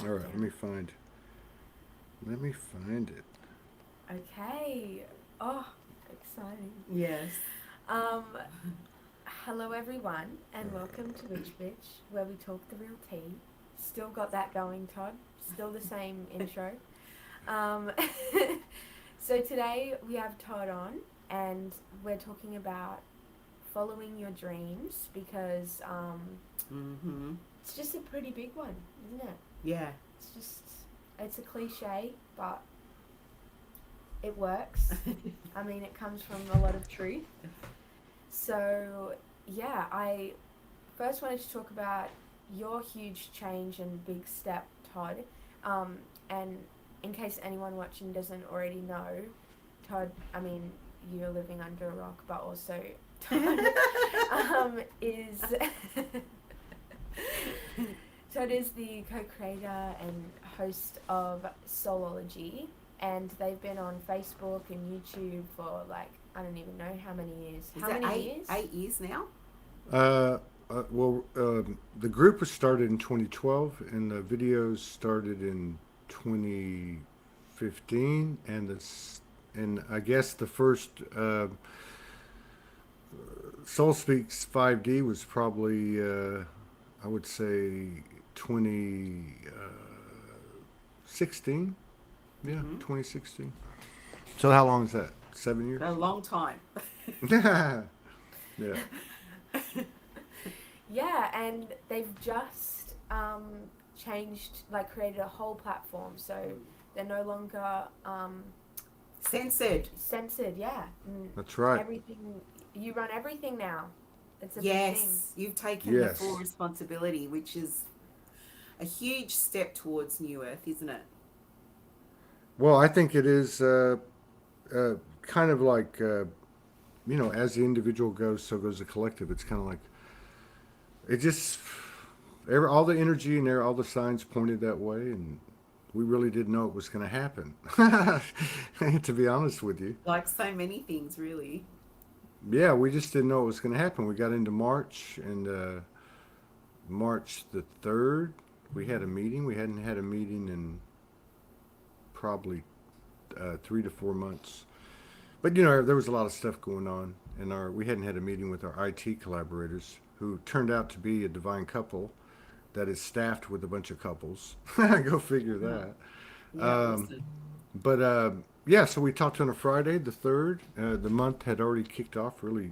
All right, countdown. let me find it. Okay. Oh, exciting. Yes. Um, Hello everyone, and welcome to Witch Bitch, where we talk the real tea. Still got that going, Todd. Still the same intro. Um, so today we have Todd on, and we're talking about following your dreams because Mm-hmm. it's just a pretty big one, isn't it? Yeah. It's just it's a cliche, but it works. I mean, it comes from a lot of truth. So, yeah, I first wanted to talk about your huge change and big step, Todd. And in case anyone watching doesn't already know, Todd, I mean, you're living under a rock, but also Todd is Todd is the co-creator and host of Soulology, and they've been on Facebook and YouTube for like I don't even know how many years. Is How that many eight years? 8 years now? Uh, the group was started in 2012, and the videos started in 2015, and I guess the first Soul Speaks 5D was probably I would say 2016. Yeah, Mm-hmm. 2016. So how long is that? 7 years? A long time. Yeah. Yeah, and they've just changed, like created a whole platform, so they're no longer Censored. censored. Yeah, and That's right. everything you run everything now. It's a big thing. Yes, you've taken the full Yes. responsibility, which is a huge step towards New Earth, isn't it? Well, I think it is kind of like, as the individual goes, so goes the collective. It's kind of like, it just, all the energy and all the signs pointed that way, and we really didn't know it was going to happen. To be honest with you. Like so many things, really. Yeah, we just didn't know it was going to happen. We got into March, and March the 3rd, we had a meeting. We hadn't had a meeting in probably 3 to 4 months. But there was a lot of stuff going on, and we hadn't had a meeting with our IT collaborators, who turned out to be a divine couple that is staffed with a bunch of couples. Go figure Oh, that. yeah, awesome. But yeah, so we talked on a Friday, the 3rd. The month had already kicked off, really.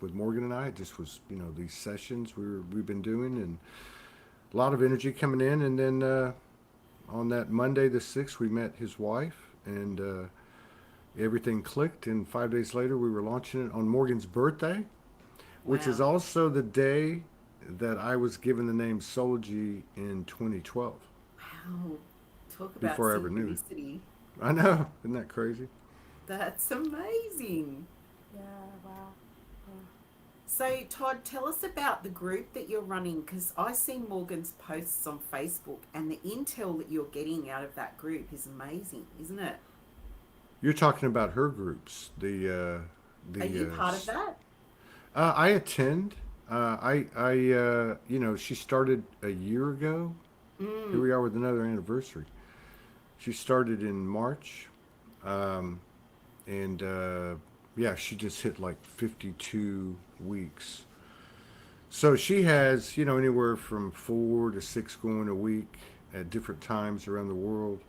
With Morgan and I, it just was these sessions we've been doing, and a lot of energy coming in, and then on that Monday the 6th, we met his wife, and everything clicked, and 5 days later we were launching it on Morgan's birthday, which is Wow. also the day that I was given the name Sology in 2012, Wow. Talk about before I ever knew it. synchronicity. I know, isn't that crazy? That's amazing. Yeah, wow. Oh. So, Todd, tell us about the group that you're running because I see Morgan's posts on Facebook and the intel that you're getting out of that group is amazing, isn't it? You're talking about her groups, Are you the part of that? I attend. She started a year ago. Here Mm. we are with another anniversary. She started in March, um, and yeah, she just hit like 52 weeks. So she has, anywhere from 4 to 6 going a week at different times around the world,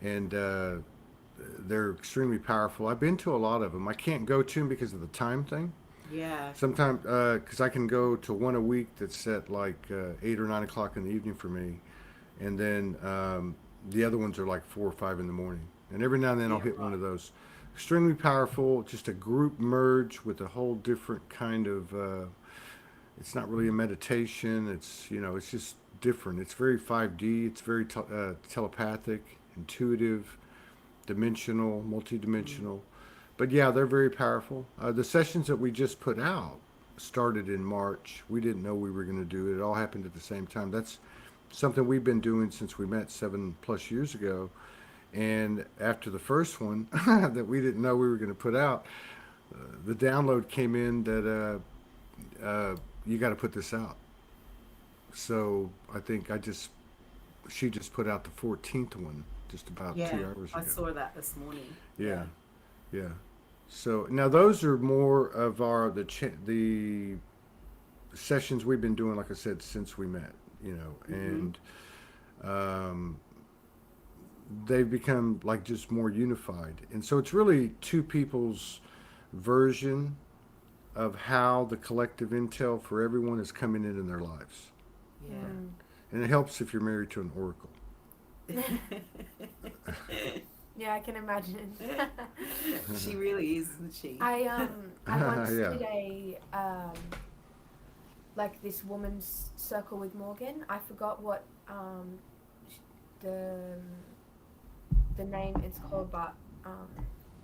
and they're extremely powerful. I've been to a lot of them. I can't go to them because of the time thing. Yeah. Sometimes, because I can go to one a week that's at like 8 or 9 o'clock in the evening for me, and then the other ones are like 4 or 5 in the morning. And every now and then I'll Yeah, hit one right. of those. Extremely powerful, just a group merge with a whole different kind of. It's not really a meditation. It's just different. It's very 5D. It's very telepathic, intuitive, dimensional, Mm. multidimensional. But yeah, they're very powerful. The sessions that we just put out started in March. We didn't know we were going to do it. It all happened at the same time. That's something we've been doing since we met 7+ years ago. And after the first one that we didn't know we were going to put out, the download came in that you got to put this out. So I think I just she just put out the 14th one just about Yeah, 2 hours I ago. saw that this morning. Yeah. Yeah, yeah. So now those are more of the sessions we've been doing, like I said, since we met. Mhm. And um, they've become like just more unified. And so it's really two people's version of how the collective intel for everyone is coming in their lives. Mm. And it helps if you're married to an oracle. Yeah, I can imagine. She really is, isn't she? I once Yeah. did a like this woman's circle with Morgan. I forgot what sh- the name it's called, but um,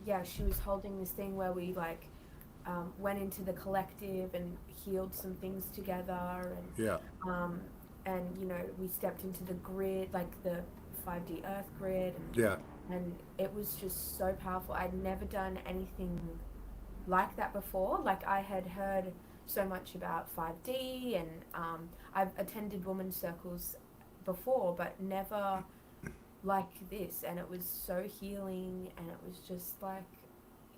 yeah, she was holding this thing where we like went into the collective and healed some things together, Yeah. um, and we stepped into the grid, like the 5D Earth grid, Yeah. and it was just so powerful. I'd never done anything like that before. Like I had heard so much about 5D, and I've attended women's circles before, but never like this. And it was so healing, and it was just like,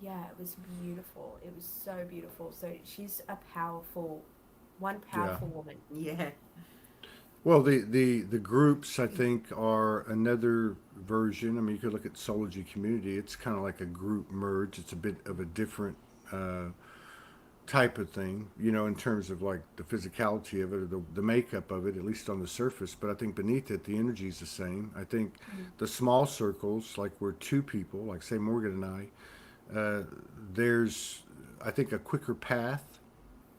yeah, it was beautiful. It was so beautiful. So she's a one Yeah. powerful woman. Yeah. Well, the groups I think are another version. I mean, you could look at Sology Community. It's kind of like a group merge. It's a bit of a different uh, type of thing, in terms of like the physicality of it, or the makeup of it, at least on the surface. But I think beneath it, the energy is the same. I think Mm. the small circles, like we're two people, like say Morgan and there's, I think, a quicker path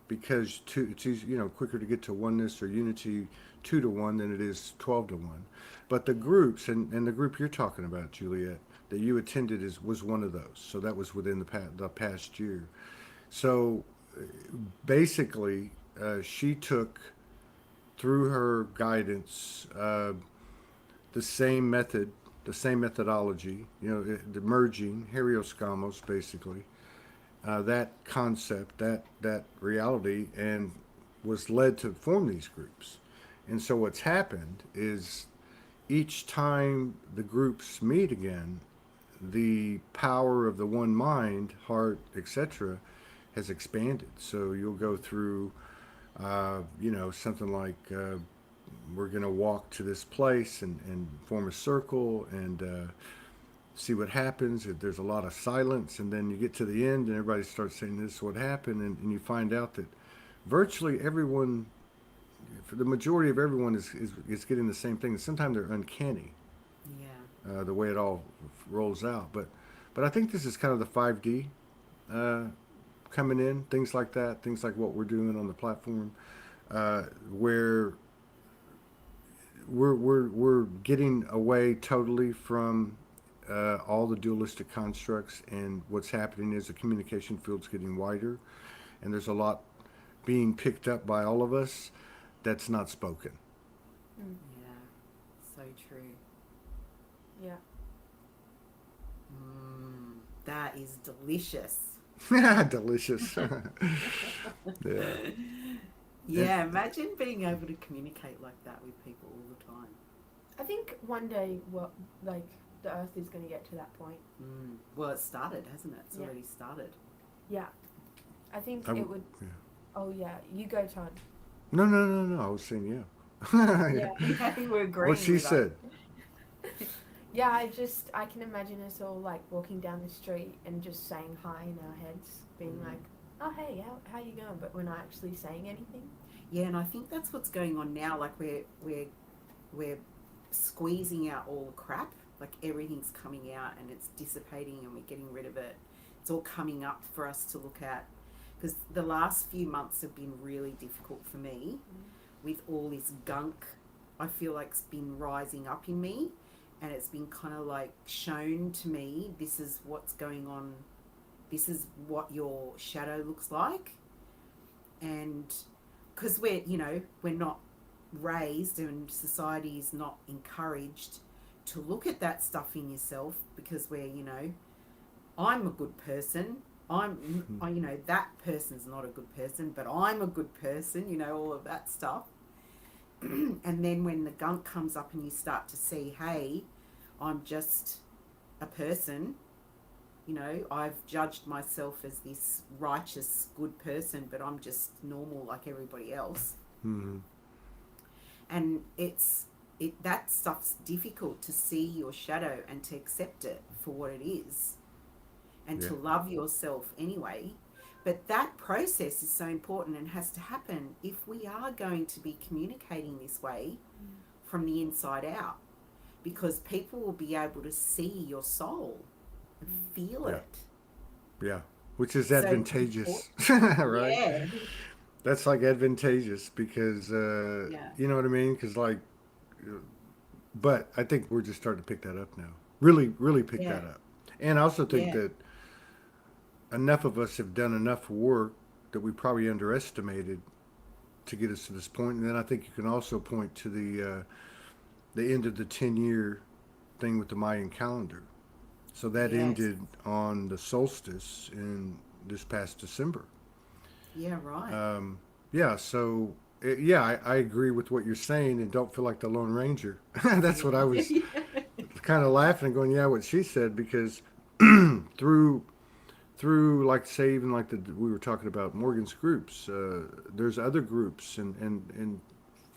because it's easy, quicker to get to oneness or unity 2 to 1 than it is 12 to 1. But the groups and the group you're talking about, Juliet, that you attended was one of those. So that was within the past year. So basically, she took through her guidance the same method, the same methodology, the merging, Herioscamos, basically, that concept, that reality, and was led to form these groups. And so what's happened is each time the groups meet again, the power of the one mind, heart, etc., has expanded. So you'll go through, something like we're going to walk to this place and form a circle and see what happens. There's a lot of silence, and then you get to the end, and everybody starts saying this is what happened, and you find out that virtually everyone, for the majority of everyone, is getting the same thing. Sometimes they're uncanny, Yeah. the way it all rolls out. But I think this is kind of the 5D uh, coming in, things like that, things like what we're doing on the platform, where we're getting away totally from all the dualistic constructs, and what's happening is the communication field's getting wider, and there's a lot being picked up by all of us that's not spoken. Mm. Yeah. So true. Yeah. That is delicious. Delicious. Yeah. Yeah, imagine being able to communicate like that with people all the time. I think one day, like the Earth is going to get to that point. Well, it started, hasn't it? It's Yeah. already started. Yeah, I think I'm- it would. yeah. Oh yeah, you go, Todd. No. I was saying yeah. Yeah, Yeah, we're agreeing What she with said. yeah. I can imagine us all like walking down the street and just saying hi in our heads, being like, "Oh hey, how you going?" But we're not actually saying anything. Yeah, and I think that's what's going on now. Like we're squeezing out all the crap. Like everything's coming out and it's dissipating, and we're getting rid of it. It's all coming up for us to look at. Because the last few months have been really difficult for me with all this gunk. I feel like it's been rising up in me, and it's been kind of like shown to me, this is what's going on, this is what your shadow looks like. And because we're not raised, and society is not encouraged to look at that stuff in yourself, because I'm a good person, that person's not a good person, but I'm a good person, all of that stuff. And then when the gunk comes up and you start to see, hey, I'm just a person, you know, I've judged myself as this righteous, good person, but I'm just normal like everybody else. Mm-hmm. And that stuff's difficult to see your shadow and to accept it for what it is, and Yeah. to love yourself anyway. But that process is so important and has to happen if we are going to be communicating this way from the inside out, because people will be able to see your soul and feel Yeah. it. Yeah. Which is So advantageous, right? yeah, That's like advantageous because, yeah, you know what I mean? Because like, but I think we're just starting to pick that up now. Really, really pick yeah, that up. And I also think yeah, that enough of us have done enough work that we probably underestimated to get us to this point. And then I think you can also point to the end of the 10-year thing with the Mayan calendar. So that yes, ended on the solstice in this past December. yeah, right. Yeah, so yeah, I agree with what you're saying, and don't feel like the Lone Ranger. That's what I was Yeah. kind of laughing and going, yeah, what she said, because through like say even like we were talking about Morgan's groups, there's other groups and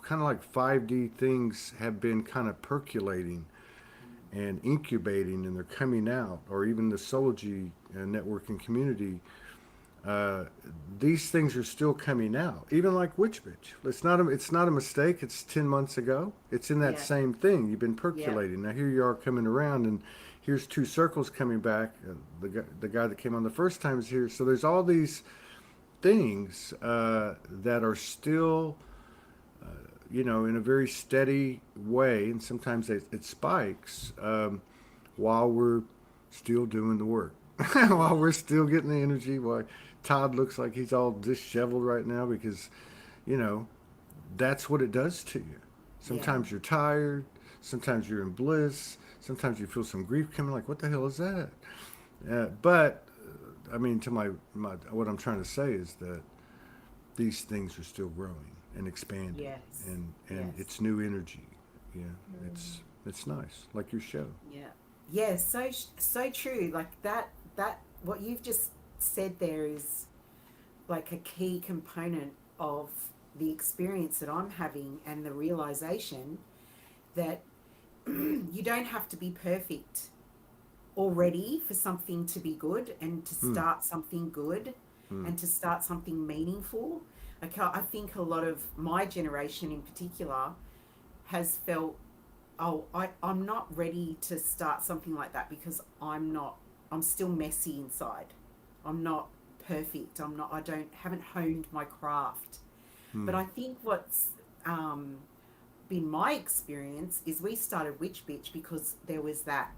kind of like 5D things have been kind of percolating and incubating, and they're coming out, or even the Sology networking community. uh, these things are still coming out. Even like Witch Bitch. It's not a mistake. It's 10 months ago. It's in that Yeah, same thing. You've been yeah, percolating. Now here you are coming around, and here's two circles coming back. The guy that came on the first time is here. So there's all these things that are still, in a very steady way, and sometimes it spikes while we're still doing the work, while we're still getting the energy. While Todd looks like he's all disheveled right now because, you know, that's what it does to you. yeah, Sometimes you're tired, sometimes you're in bliss, sometimes you feel some grief coming, like, what the hell is that? But I mean, to my what I'm trying to say is that these things are still growing and expanding, yes, and yes, it's new energy. Yeah, it's nice, like your show. yeah, yeah. So true. Like that what you've just said there is like a key component of the experience that I'm having, and the realization that you don't have to be perfect already for something to be good, and to Hmm. start something good, Hmm. and to start something meaningful. Like I think a lot of my generation in particular has felt, oh, I'm not ready to start something like that because I'm still messy inside. I'm not perfect. I haven't honed my craft. But Hmm. I think what's um, been my experience is we started Witch Bitch because there was that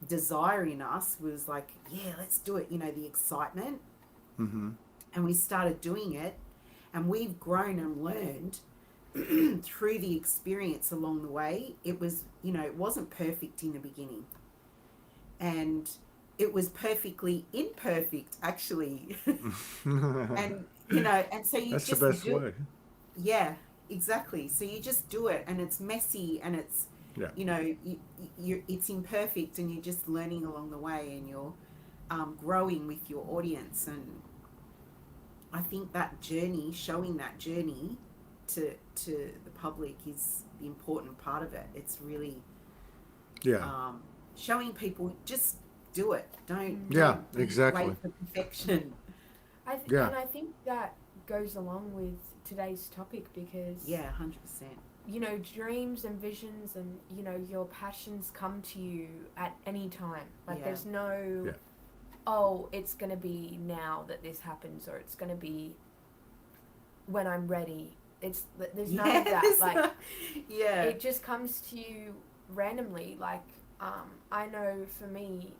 desire in us, was like, yeah, let's do it, the excitement. Mm-hmm. And we started doing it, and we've grown and learned through the experience along the way. It wasn't perfect in the beginning, and it was perfectly imperfect actually. And and so you That's the just best do. way. Yeah, exactly. So you just do it, and it's messy, and it's Yeah. it's imperfect, and you're just learning along the way, and you're growing with your audience. And I think that journey, showing that journey to the public, is the important part of it. It's really Yeah. um, showing people, just do it. Don't Yeah. don't don't Exactly. wait for perfection. Yeah. And I think that goes along with today's topic because Yeah, 100%. dreams and visions and your passions come to you at any time. Like Yeah, there's no, Yeah. oh, it's going to be now that this happens, or it's going to be when I'm ready. There's none of that. Like yeah, it just comes to you randomly. Like I know for me,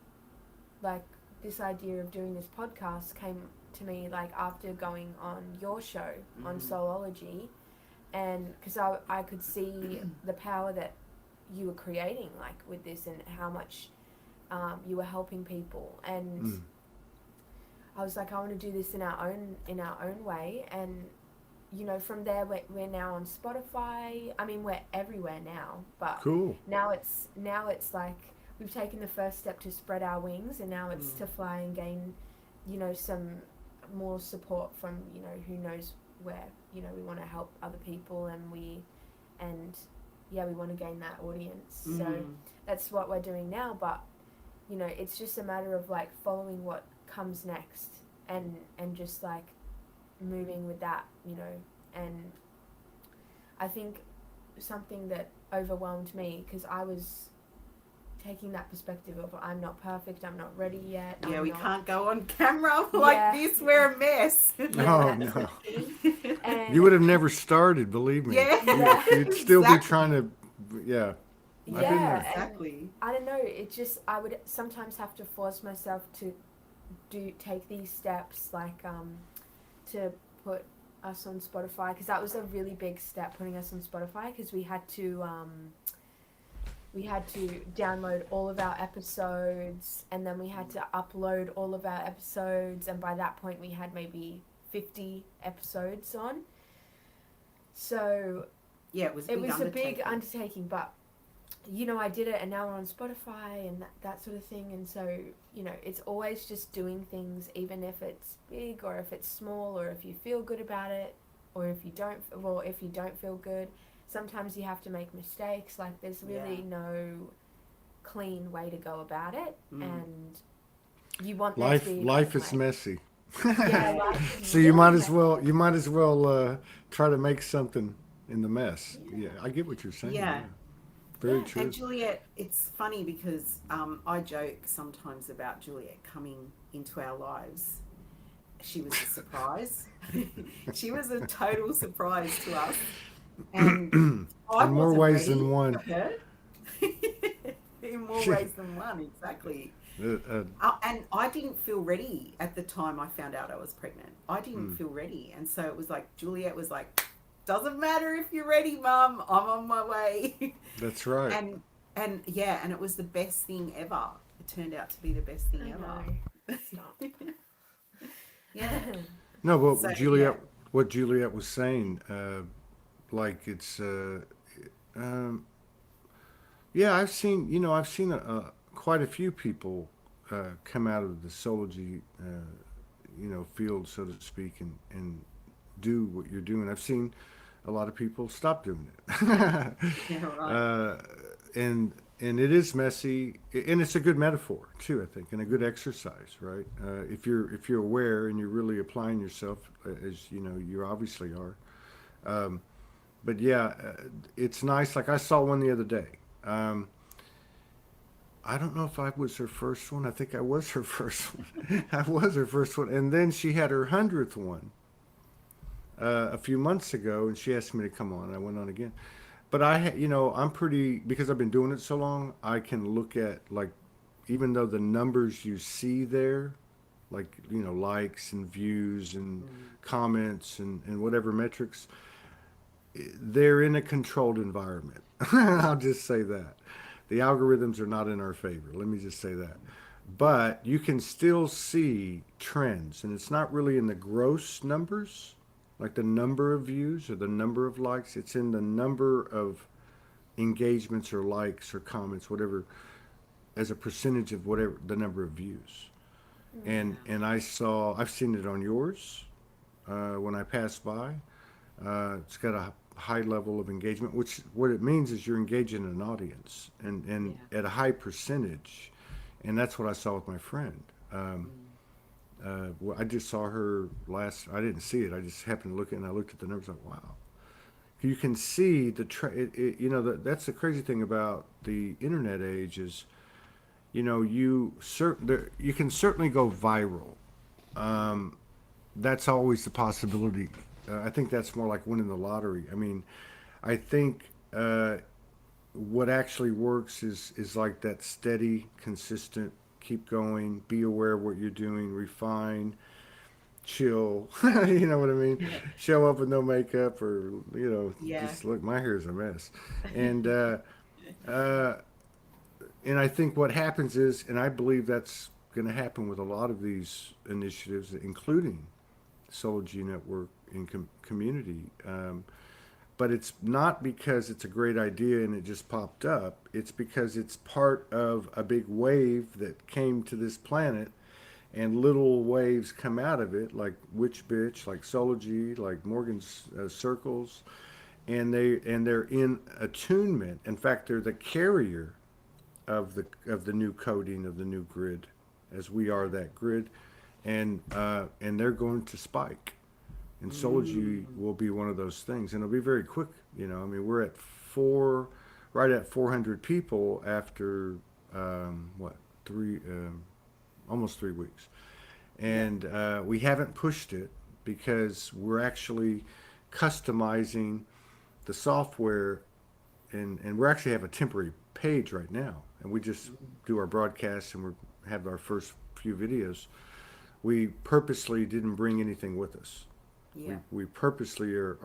like this idea of doing this podcast came to me like after going on your show on mm-hmm. Soulology, and because I could see the power that you were creating, like with this, and how much you were helping people, and Mm. I was like, I want to do this in our own way. And from there we're now on Spotify. I mean, we're everywhere now, but Cool. now it's like we've taken the first step to spread our wings, and now it's to fly and gain, some more support from, who knows where. We want to help other people, and yeah, we want to gain that audience. So that's what we're doing now, but it's just a matter of like following what comes next, and just like moving with that, and I think something that overwhelmed me, because I was taking that perspective of I'm not perfect, I'm not ready yet. Yeah, I'm we not, can't go on camera like this. We're a mess. Oh, no. And You would have never started, believe me. Yeah. You'd still be trying to, yeah. I've been there. Exactly. I don't know. I would sometimes have to force myself to take these steps, like to put us on Spotify, because that was a really big step, putting us on Spotify, because we had to download all of our episodes, and then we had to upload all of our episodes, and by that point we had maybe 50 episodes on. So Yeah, it was a big undertaking, but I did it, and now we're on Spotify and that sort of thing. And so it's always just doing things, even if it's big or if it's small, or if you feel good about it, or if you don't feel good. Sometimes you have to make mistakes. Like, there's really no clean way to go about it, and you want there to be Life is like, messy. yeah, life is So you really might as messy. well try to make something in the mess. Yeah, I get what you're saying. Yeah. Very Yeah. true. And Juliet, it's funny because I joke sometimes about Juliet coming into our lives. She was a surprise. She was a total surprise to us. And I In more wasn't ways ready than one. for her. In more ways than one, exactly. Uh, And I didn't feel ready at the time I found out I was pregnant. I didn't feel ready. And so it was like, Juliet was like, doesn't matter if you're ready, Mum, I'm on my way. that's right. And it was the best thing ever. It turned out to be the best thing I ever. know. Stop. Yeah. No, but So, what Juliet was saying, like it's, yeah, I've seen quite a few people come out of the zoology, field, so to speak, and do what you're doing. I've seen a lot of people stop doing it. Yeah, right. And it is messy, and it's a good metaphor too, I think, and a good exercise, right? If you're aware and you're really applying yourself, as you obviously are. But yeah, it's nice. Like, I saw one the other day. I don't know if I was her first one. I think I was her first one. I was her first one, and then she had her 100th one a few months ago, and she asked me to come on, and I went on again. But I'm pretty, because I've been doing it so long, I can look at, like, even though the numbers you see there, like, likes and views and comments and whatever metrics, they're in a controlled environment. I'll just say that. The algorithms are not in our favor. Let me just say that. But you can still see trends, and it's not really in the gross numbers, like the number of views or the number of likes. It's in the number of engagements or likes or comments, whatever, as a percentage of whatever the number of views. And I've seen it on yours when I pass by. It's got a high level of engagement, which what it means is you're engaging an audience, and at a high percentage. And that's what I saw with my friend. I just saw her I didn't see it. I just happened to look at it, and I looked at the numbers, like, wow. You can see that's the crazy thing about the internet age is, you can certainly go viral. That's always the possibility. I think that's more like winning the lottery. I mean, I think what actually works is like that steady, consistent, keep going, be aware of what you're doing, refine, chill. You know what I mean? Yeah. Show up with no makeup, or Yeah. just look. My hair's a mess, and I think what happens is, and I believe that's going to happen with a lot of these initiatives, including Soul G Network, in community. But it's not because it's a great idea and it just popped up. It's because it's part of a big wave that came to this planet, and little waves come out of it, like Witch Bitch, like Sology, like Morgan's Circles, and they're in attunement. In fact, they're the carrier of the new coding of the new grid, as we are that grid, and they're going to spike. And Sology will be one of those things, and it'll be very quick. You know, I mean, we're at right at 400 people after what, almost 3 weeks, and we haven't pushed it because we're actually customizing the software, and we actually have a temporary page right now, and we just do our broadcasts and we have our first few videos. We purposely didn't bring anything with us. Yeah. We purposely are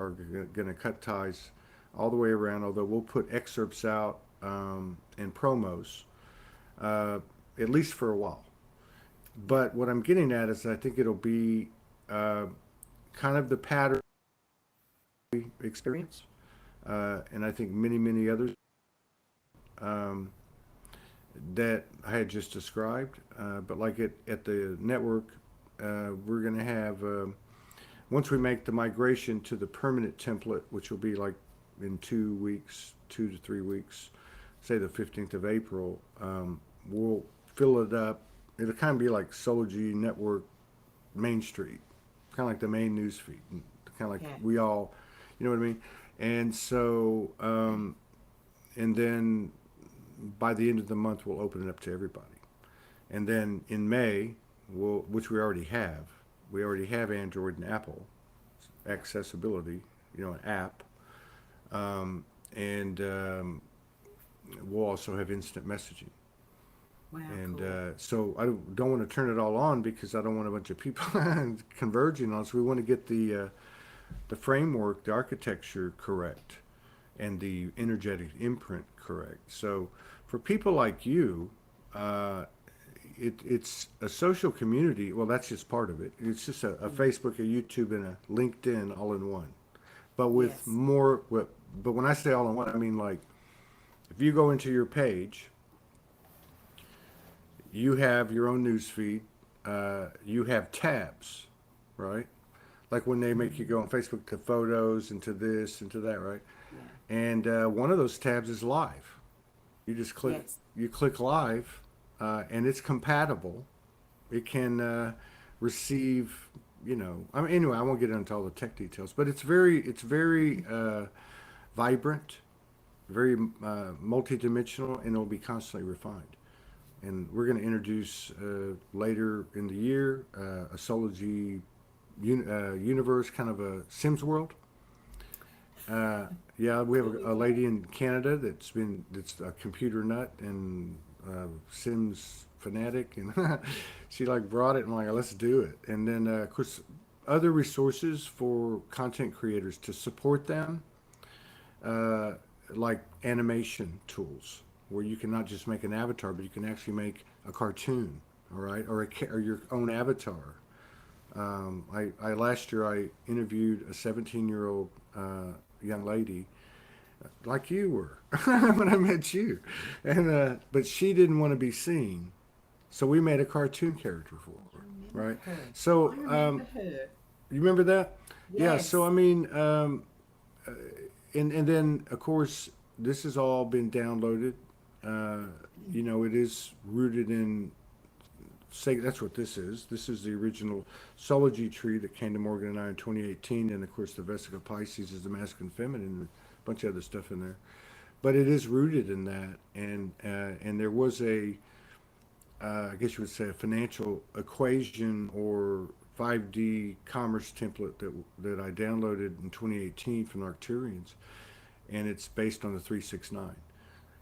going to cut ties all the way around, although we'll put excerpts out and promos, at least for a while. But what I'm getting at is I think it'll be kind of the pattern experience, and I think many, many others um, that I had just described. But like at the network, we're going to have, once we make the migration to the permanent template, which will be like in 2 weeks, 2 to 3 weeks, say the 15th of April, we'll fill it up. It'll kind of be like Sology Network Main Street, kind of like the main news feed, kind of like we all, you know what I mean? And so, and then by the end of the month, we'll open it up to everybody. And then in May, which we already have Android and Apple accessibility, you know, an app, and we'll also have instant messaging. Wow. And Cool. so I don't want to turn it all on because I don't want a bunch of people converging on us. We want to get the framework, the architecture correct, and the energetic imprint correct. So for people like you, it's a social community. Well, that's just part of it. It's just a Facebook, a YouTube, and a LinkedIn all in one. But with Yes. more, but when I say all in one, I mean like if you go into your page, you have your own news feed. You have tabs, right? Like when they make you go on Facebook to photos and to this and to that, right? Yeah. And one of those tabs is live. You just Yes. click live, and it's compatible. It can receive, you know. I mean, anyway, I won't get into all the tech details, but it's very vibrant, very multidimensional, and it'll be constantly refined. And we're going to introduce later in the year a Sology universe, kind of a Sims world. Yeah, we have a lady in Canada that's a computer nut and Sims fanatic, and she like brought it and like let's do it. And then of course other resources for content creators to support them, uh, like animation tools where you can not just make an avatar, but you can actually make a cartoon, all right, or your own avatar. I last year I interviewed a 17-year-old young lady like you were when I met you, and but she didn't want to be seen, so we made a cartoon character for her, right? Her. So I remember her. you remember that? Yeah. So I Yes. mean, and then of course this has all been downloaded. Uh, you know, it is rooted in say that's what this is. This is the original Sology tree that came to Morgan and I in 2018, and of course the Vesica Pisces is the masculine, feminine, and a bunch of other stuff in there. But it is rooted in that, and there was I guess you would say a financial equation or 5D commerce template that I downloaded in 2018 from Arcturians, and it's based on the 369.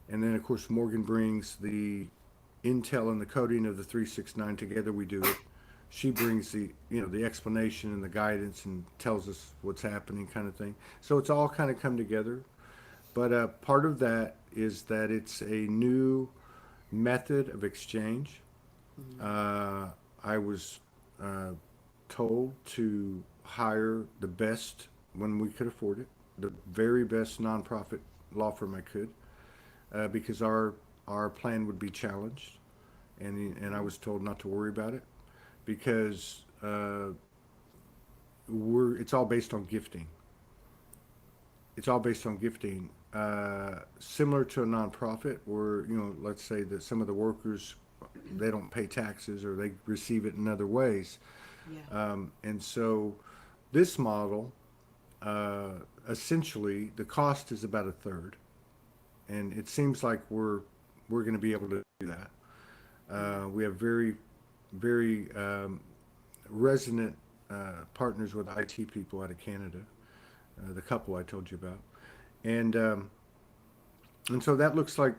And then of course Morgan brings the intel and the coding of the 369 together. We do it. She brings the explanation and the guidance and tells us what's happening, kind of thing. So it's all kind of come together. But part of that is that it's a new method of exchange. I was told to hire the best when we could afford it, the very best nonprofit law firm I could, because our plan would be challenged, and I was told not to worry about it because it's all based on gifting. It's all based on gifting. Similar to a nonprofit, where let's say that some of the workers they don't pay taxes or they receive it in other ways, Yeah. and so this model, essentially, the cost is about a third, and it seems like we're going to be able to do that. Yeah. We have very resonant partners with IT people out of Canada, the couple I told you about, and um, and so that looks like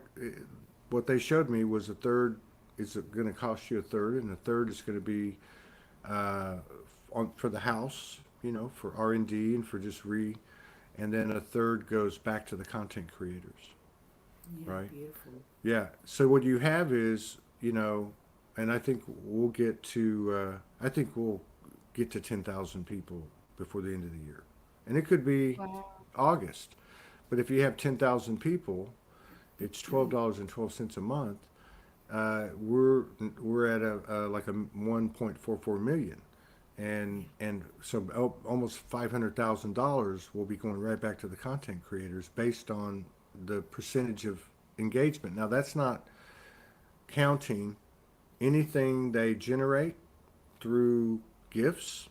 what they showed me was a third is going to cost you a third, and a third is going to be uh, for the house, for R&D and for just and then a third goes back to the content creators, Yeah. right? Beautiful. Yeah. So what you have is, and I think we'll get to 10,000 people before the end of the year, and it could be Wow. August. But if you have 10,000 people, it's $12.12 a month. We're at like a 1.44 million, and so almost $500,000 will be going right back to the content creators based on the percentage of engagement. Now that's not counting anything they generate through gifts,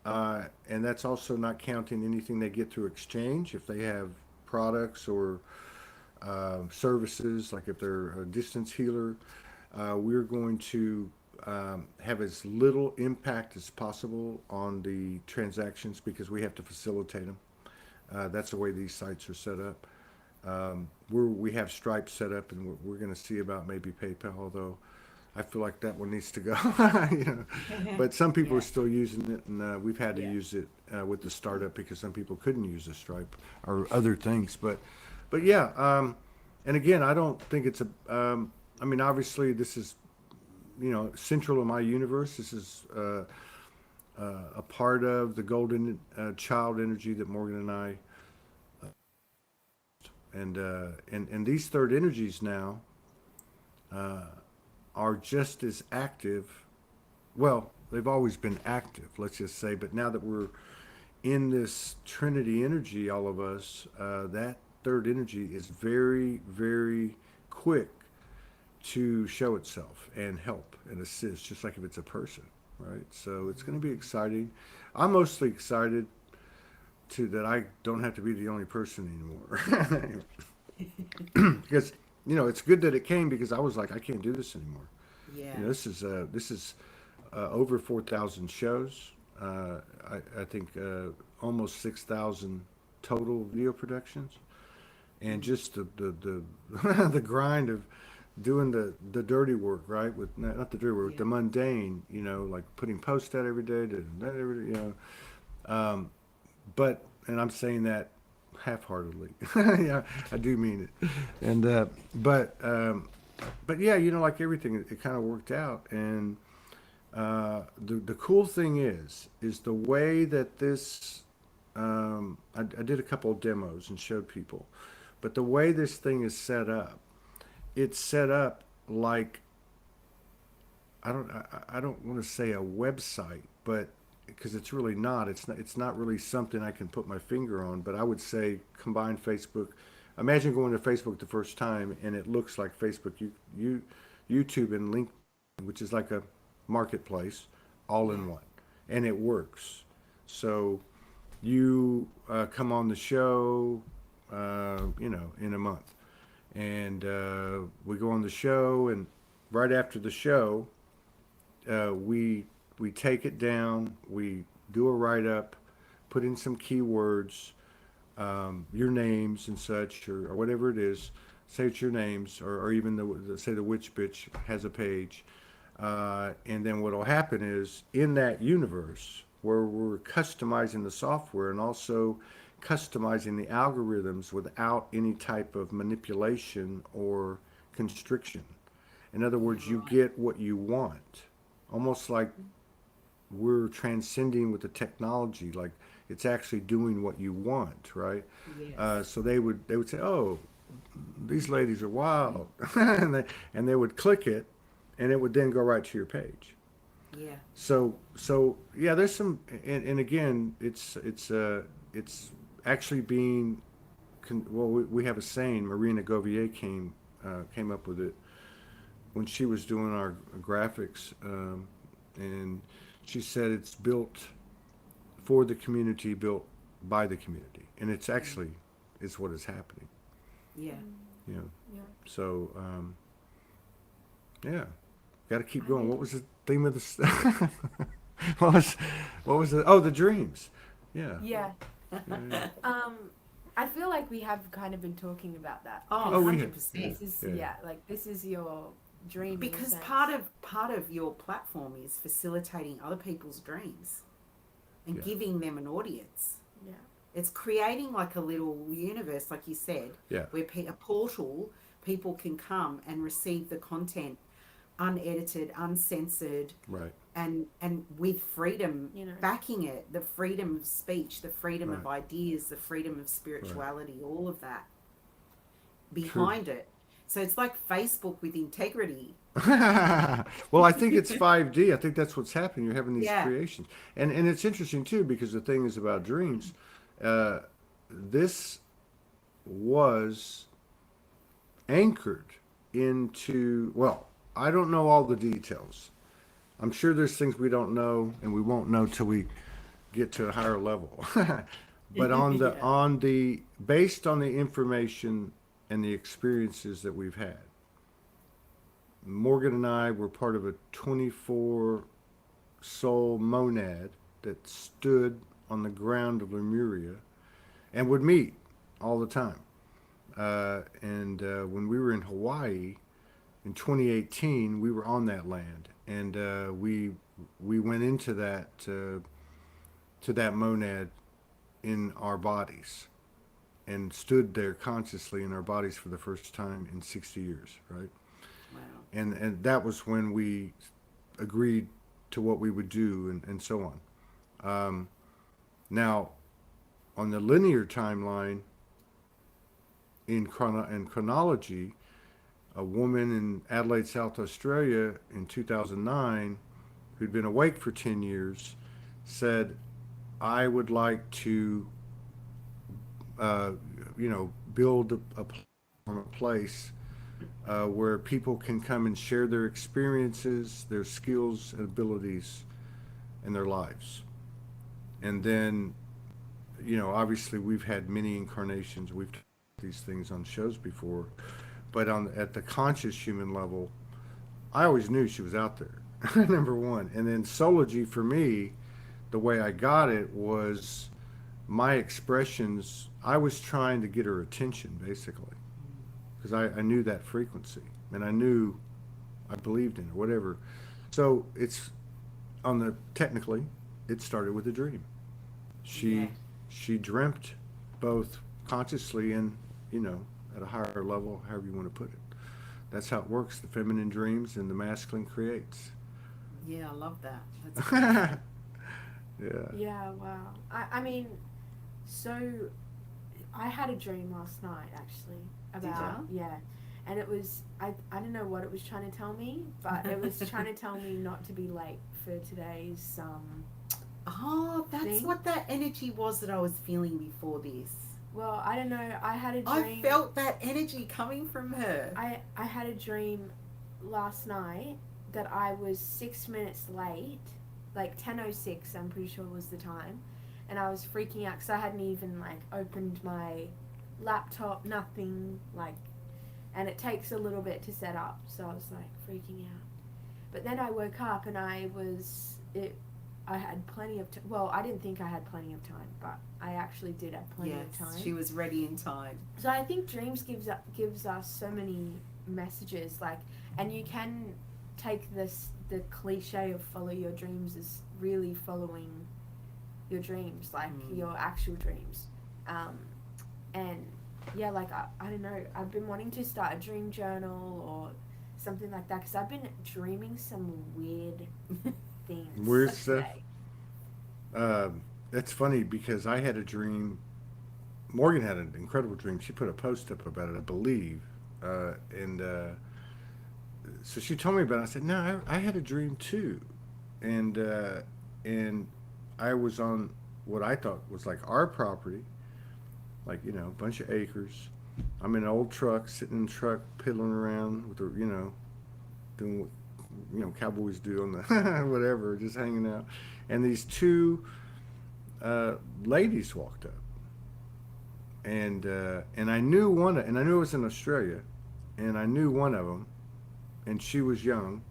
and that's also not counting anything they get through exchange if they have products or services, like if they're a distance healer. We're going to have as little impact as possible on the transactions because we have to facilitate them. That's the way these sites are set up. We have Stripe set up, and we're going to see about maybe PayPal, although I feel like that one needs to go. you know. But some people are Yeah. still using it, and we've had to Yeah. use it with the startup because some people couldn't use the Stripe or other things. But yeah, and again, I don't think it's a. I mean, obviously, this is central to my universe. This is a part of the golden child energy that Morgan and I and these third energies now uh, are just as active. Well, they've always been active, let's just say, but now that we're in this Trinity energy, all of us, that third energy is very, very quick to show itself and help and assist, just like if it's a person, right? So it's going to be exciting. I'm mostly excited that I don't have to be the only person anymore. Because it's good that it came because I was like, I can't do this anymore. Yeah. This is over 4,000 shows. I think almost 6,000 total video productions, and just the the grind of doing the dirty work, right? With not the dirty work, Yeah. the mundane. Like putting posts out every day, doing that every day. But and I'm saying that half-heartedly. Yeah, I do mean it. And but yeah, like everything, it kind of worked out. And the cool thing is the way that this. I did a couple of demos and showed people, but the way this thing is set up, it's set up like I don't want to say a website, but because it's really not. It's not really something I can put my finger on. But I would say combine Facebook. Imagine going to Facebook the first time and it looks like Facebook, YouTube, and LinkedIn, which is like a marketplace, all Yeah. in one, and it works. So you come on the show, in a month, and we go on the show, and right after the show, we take it down, we do a write up, put in some keywords, your names and such, or whatever it is. Say it's your names, or even say the witch bitch has a page, and then what will happen is in that universe where we're customizing the software and also customizing the algorithms without any type of manipulation or constriction. In other words, you Right. get what you want, almost like we're transcending with the technology, like it's actually doing what you want, right? Yes. So they would say, "Oh, these ladies are wild," and they would click it, and it would then go right to your page. Yeah. So yeah, there's some, and again, it's actually being, well, we have a saying. Marina Govier came up with it when she was doing our graphics, and she said it's built for the community, built by the community, and it's actually is what is happening. Yeah. You know, Yeah. so yeah, got to keep I going. mean, What was the theme of this? what was what was the, oh, the dreams? Yeah. yeah. Yeah. I feel like we have kind of been talking about that. Oh, Oh, we 100%. This is Yeah. like this is your dream. in a Because sense. part of your platform is facilitating other people's dreams and Yeah. giving them an audience. Yeah. It's creating like a little universe, like you said, Yeah. where a portal, people can come and receive the content unedited, uncensored, Right. and with freedom You know. backing it, the freedom of speech, the freedom of Right. ideas, the freedom of spirituality, all of that behind it. So it's like Facebook with integrity. Well, I think it's 5D. I think that's what's happening. You're having these Yeah. creations, and it's interesting too because the thing is about dreams. This was anchored into, well, I don't know all the details. I'm sure there's things we don't know, and we won't know till we get to a higher level. But Yeah. on the based on the information and the experiences that we've had, Morgan and I were part of a 24 soul monad that stood on the ground of Lemuria and would meet all the time. And when we were in Hawaii in 2018, we were on that land, and we went into that to that monad in our bodies and stood there consciously in our bodies for the first time in 60 years, right? Wow. And that was when we agreed to what we would do, and so on. Now, on the linear timeline, in chronology, a woman in Adelaide, South Australia in 2009, who'd been awake for 10 years, said, I would like to, uh, build a place where people can come and share their experiences, their skills and abilities, and their lives. And then, obviously we've had many incarnations. We've talked about these things on shows before, but at the conscious human level, I always knew she was out there. Number one. And then Sology for me, the way I got it was my expressions. I was trying to get her attention basically because I knew that frequency, and I believed in it, whatever. So it's on the technically, it started with a dream. Yeah. She dreamt both consciously and at a higher level, however you want to put it. That's how it works. The feminine dreams and the masculine creates. Yeah, I love that. That's great. Yeah. Yeah, wow. I mean, so I had a dream last night actually about yeah, and it was I don't know what it was trying to tell me, but it was trying to tell me not to be late for today's Oh, that's thing. what that energy was that I was feeling before this. Well, I don't know. I had a I dream. felt that energy coming from her. I had a dream last night that I was 6 minutes late, like 10:06. I'm pretty sure was the time, and I was freaking out because I hadn't even like opened my laptop, nothing like, and it takes a little bit to set up, so I was like freaking out. But then I woke up and I had plenty of time. Well, I didn't think I had plenty of time, but I actually did have plenty of time. She was ready in time. So I think dreams gives us so many messages, like, and you can take the cliche of follow your dreams as really following your dreams, like your actual dreams, and yeah, like I don't know. I've been wanting to start a dream journal or something like that because I've been dreaming some weird themes Weird for stuff. today. That's funny because I had a dream. Morgan had an incredible dream. She put a post up about it, I believe. And so she told me about it. I said, "No, I had a dream too," and and I was on what I thought was like our property, like a bunch of acres. I'm in an old truck, sitting in the truck, piddling around with the doing what cowboys do on the whatever, just hanging out. And these two ladies walked up, and I knew and I knew it was in Australia, and I knew one of them, and she was young,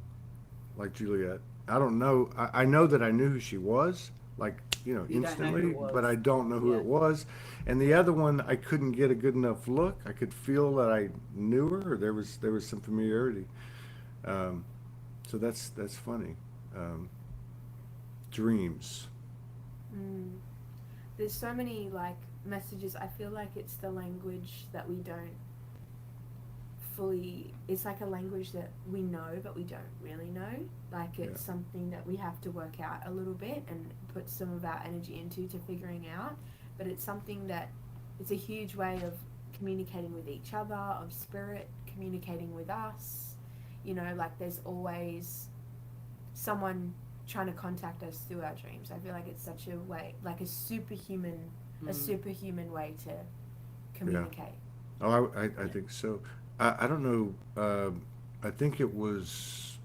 like Juliet. I don't know. I know that I knew who she was, like You don't know who instantly, it but I was. don't know who Yeah. it was. And the other one, I couldn't get a good enough look. I could feel that I knew her, or there was some familiarity. Um, so that's funny. Um, Dreams. Mm. There's so many like messages. I feel like it's the language that we don't fully, it's like a language that we know but we don't really know, like Yeah. it's something that we have to work out a little bit and put some of our energy into to figuring out, but it's something that it's a huge way of communicating with each other, of spirit communicating with us, like there's always someone trying to contact us through our dreams. I feel like it's such a way, like a Mm. superhuman way to Yeah. communicate. Oh, I Yeah. think so. I don't know. I think it was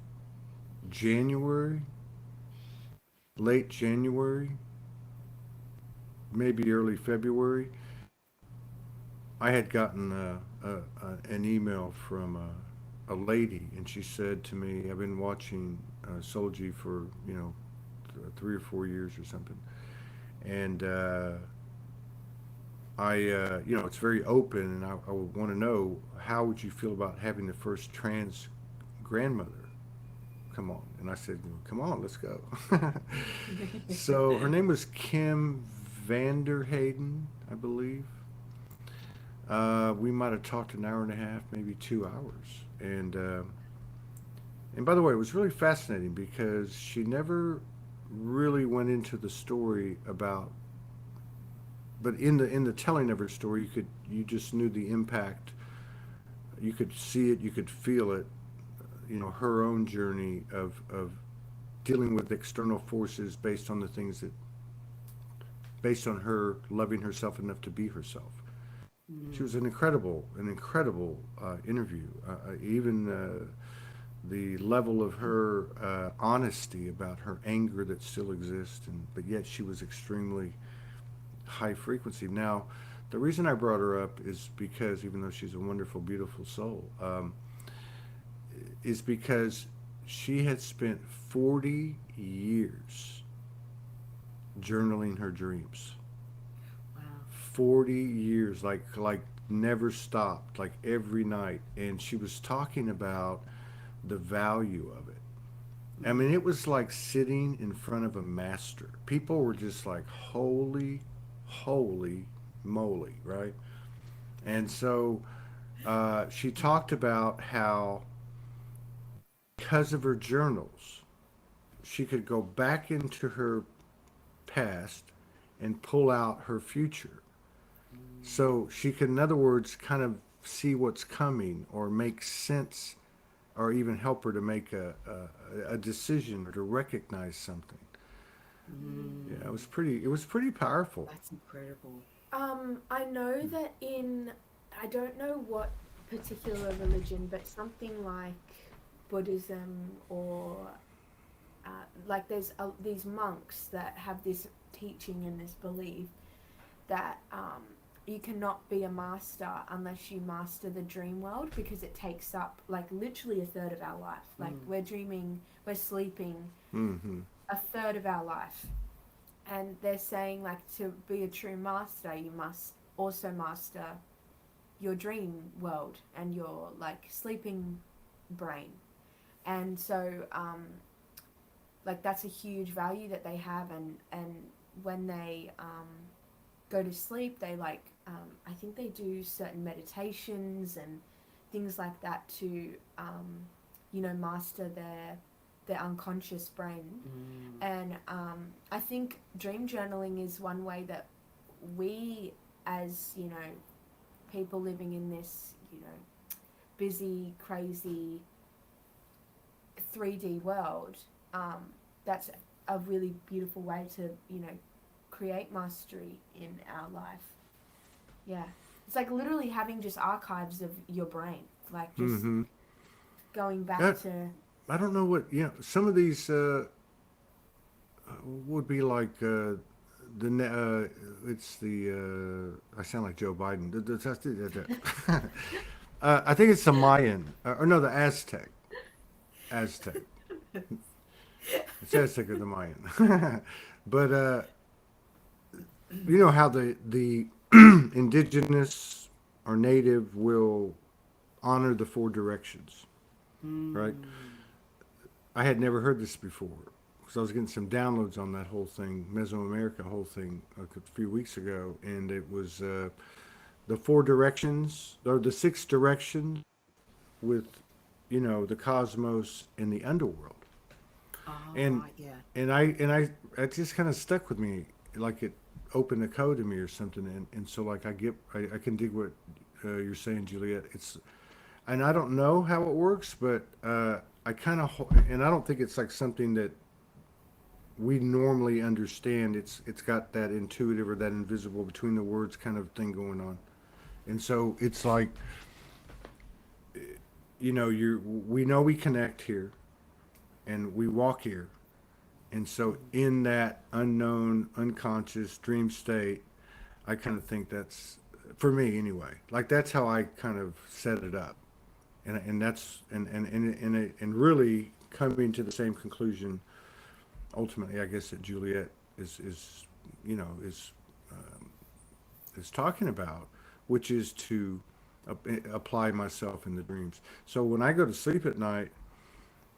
January, late January, maybe early February. I had gotten an email from a lady, and she said to me, "I've been watching Soulji for 3 or 4 years or something, and it's very open, and I would want to know how would you feel about having the first trans grandmother come on?" And I said, "Come on, let's go." So her name was Kim Vanderhayden, I believe. We might have talked an hour and a half, maybe 2 hours. And by the way, it was really fascinating because she never really went into the story about, but in the telling of her story, you just knew the impact. You could see it, you could feel it. Her own journey of dealing with external forces based on her loving herself enough to be herself. She Mm. was an incredible interview. Even the level of her honesty about her anger that still exists, but yet she was extremely high frequency. Now, the reason I brought her up is because even though she's a wonderful, beautiful soul, is because she had spent 40 years journaling her dreams. Wow. 40 years, like never stopped, like every night, and she was talking about the value of it. I Mm. mean, it was like sitting in front of a master. People were just like, holy, holy moly, right? And so she talked about how, because of her journals, she could go back into her past and pull out her future. Mm. So she could, in other words, kind of see what's coming or make sense or even help her to make a decision or to recognize something. Yeah, Mm. it was pretty powerful. That's incredible. I know that I don't know what particular religion, but something like Buddhism or like there's these monks that have this teaching and this belief that you cannot be a master unless you master the dream world, because it takes up like literally a third of our life. Like Mm. we're dreaming, we're sleeping Mm-hmm. a third of our life. And they're saying like to be a true master, you must also master your dream world and your like sleeping brain. And so like that's a huge value that they have, and when they go to sleep, they like I think they do certain meditations and things like that to master the unconscious brain. And I think dream journaling is one way that we, as people living in this busy, crazy 3D world, that's a really beautiful way to create mastery in our life. Yeah, it's like literally having just archives of your brain, like just Mm-hmm. going back That, to I don't know what, some of these would be like it's the I sound like Joe Biden. I think it's the Mayan, or no, the Aztec. Aztec. It's Aztec or the Mayan. But you know how the indigenous or native will honor the four directions, right? I had never heard this before because I was getting some downloads on that whole thing, Mesoamerica whole thing, a few weeks ago, and it was the four directions or the six directions with, the cosmos and the underworld, Oh, and right, yeah. and I it just kind of stuck with me, like it opened a code to me or something, and so like I can dig what you're saying, Juliet. And I don't know how it works, but I kind of, and I don't think it's like something that we normally understand. It's got that intuitive or that invisible between the words kind of thing going on, and so it's like, we know we connect here, and we walk here, and so in that unknown, unconscious dream state, I kind of think that's for me anyway. Like that's how I kind of set it up, and that's and really coming to the same conclusion ultimately, I guess, that Juliet is you know is talking about, which is to apply myself in the dreams. So when I go to sleep at night,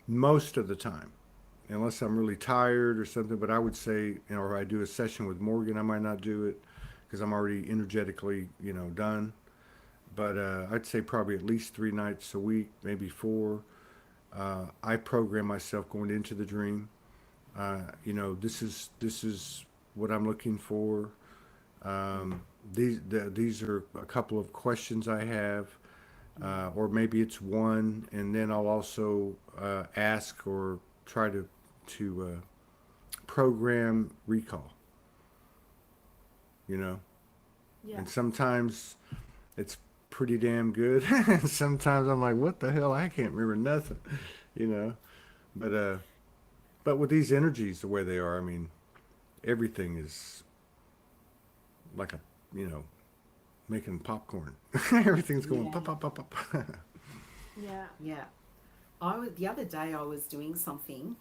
most of the time, unless I'm really tired or something, but I would say, or I do a session with Morgan, I might not do it because I'm already energetically, done. But I'd say probably at least 3 nights a week, maybe four. I program myself going into the dream. This is what I'm looking for. These are a couple of questions I have, or maybe it's one, and then I'll also ask or try to program recall. You know, yeah. and sometimes it's pretty damn good. And sometimes I'm like, what the hell? I can't remember nothing. You know, but but with these energies the way they are, I mean, everything is like a you know making popcorn. Everything's going Yeah, pop pop pop pop. Yeah. yeah. The other day I was doing something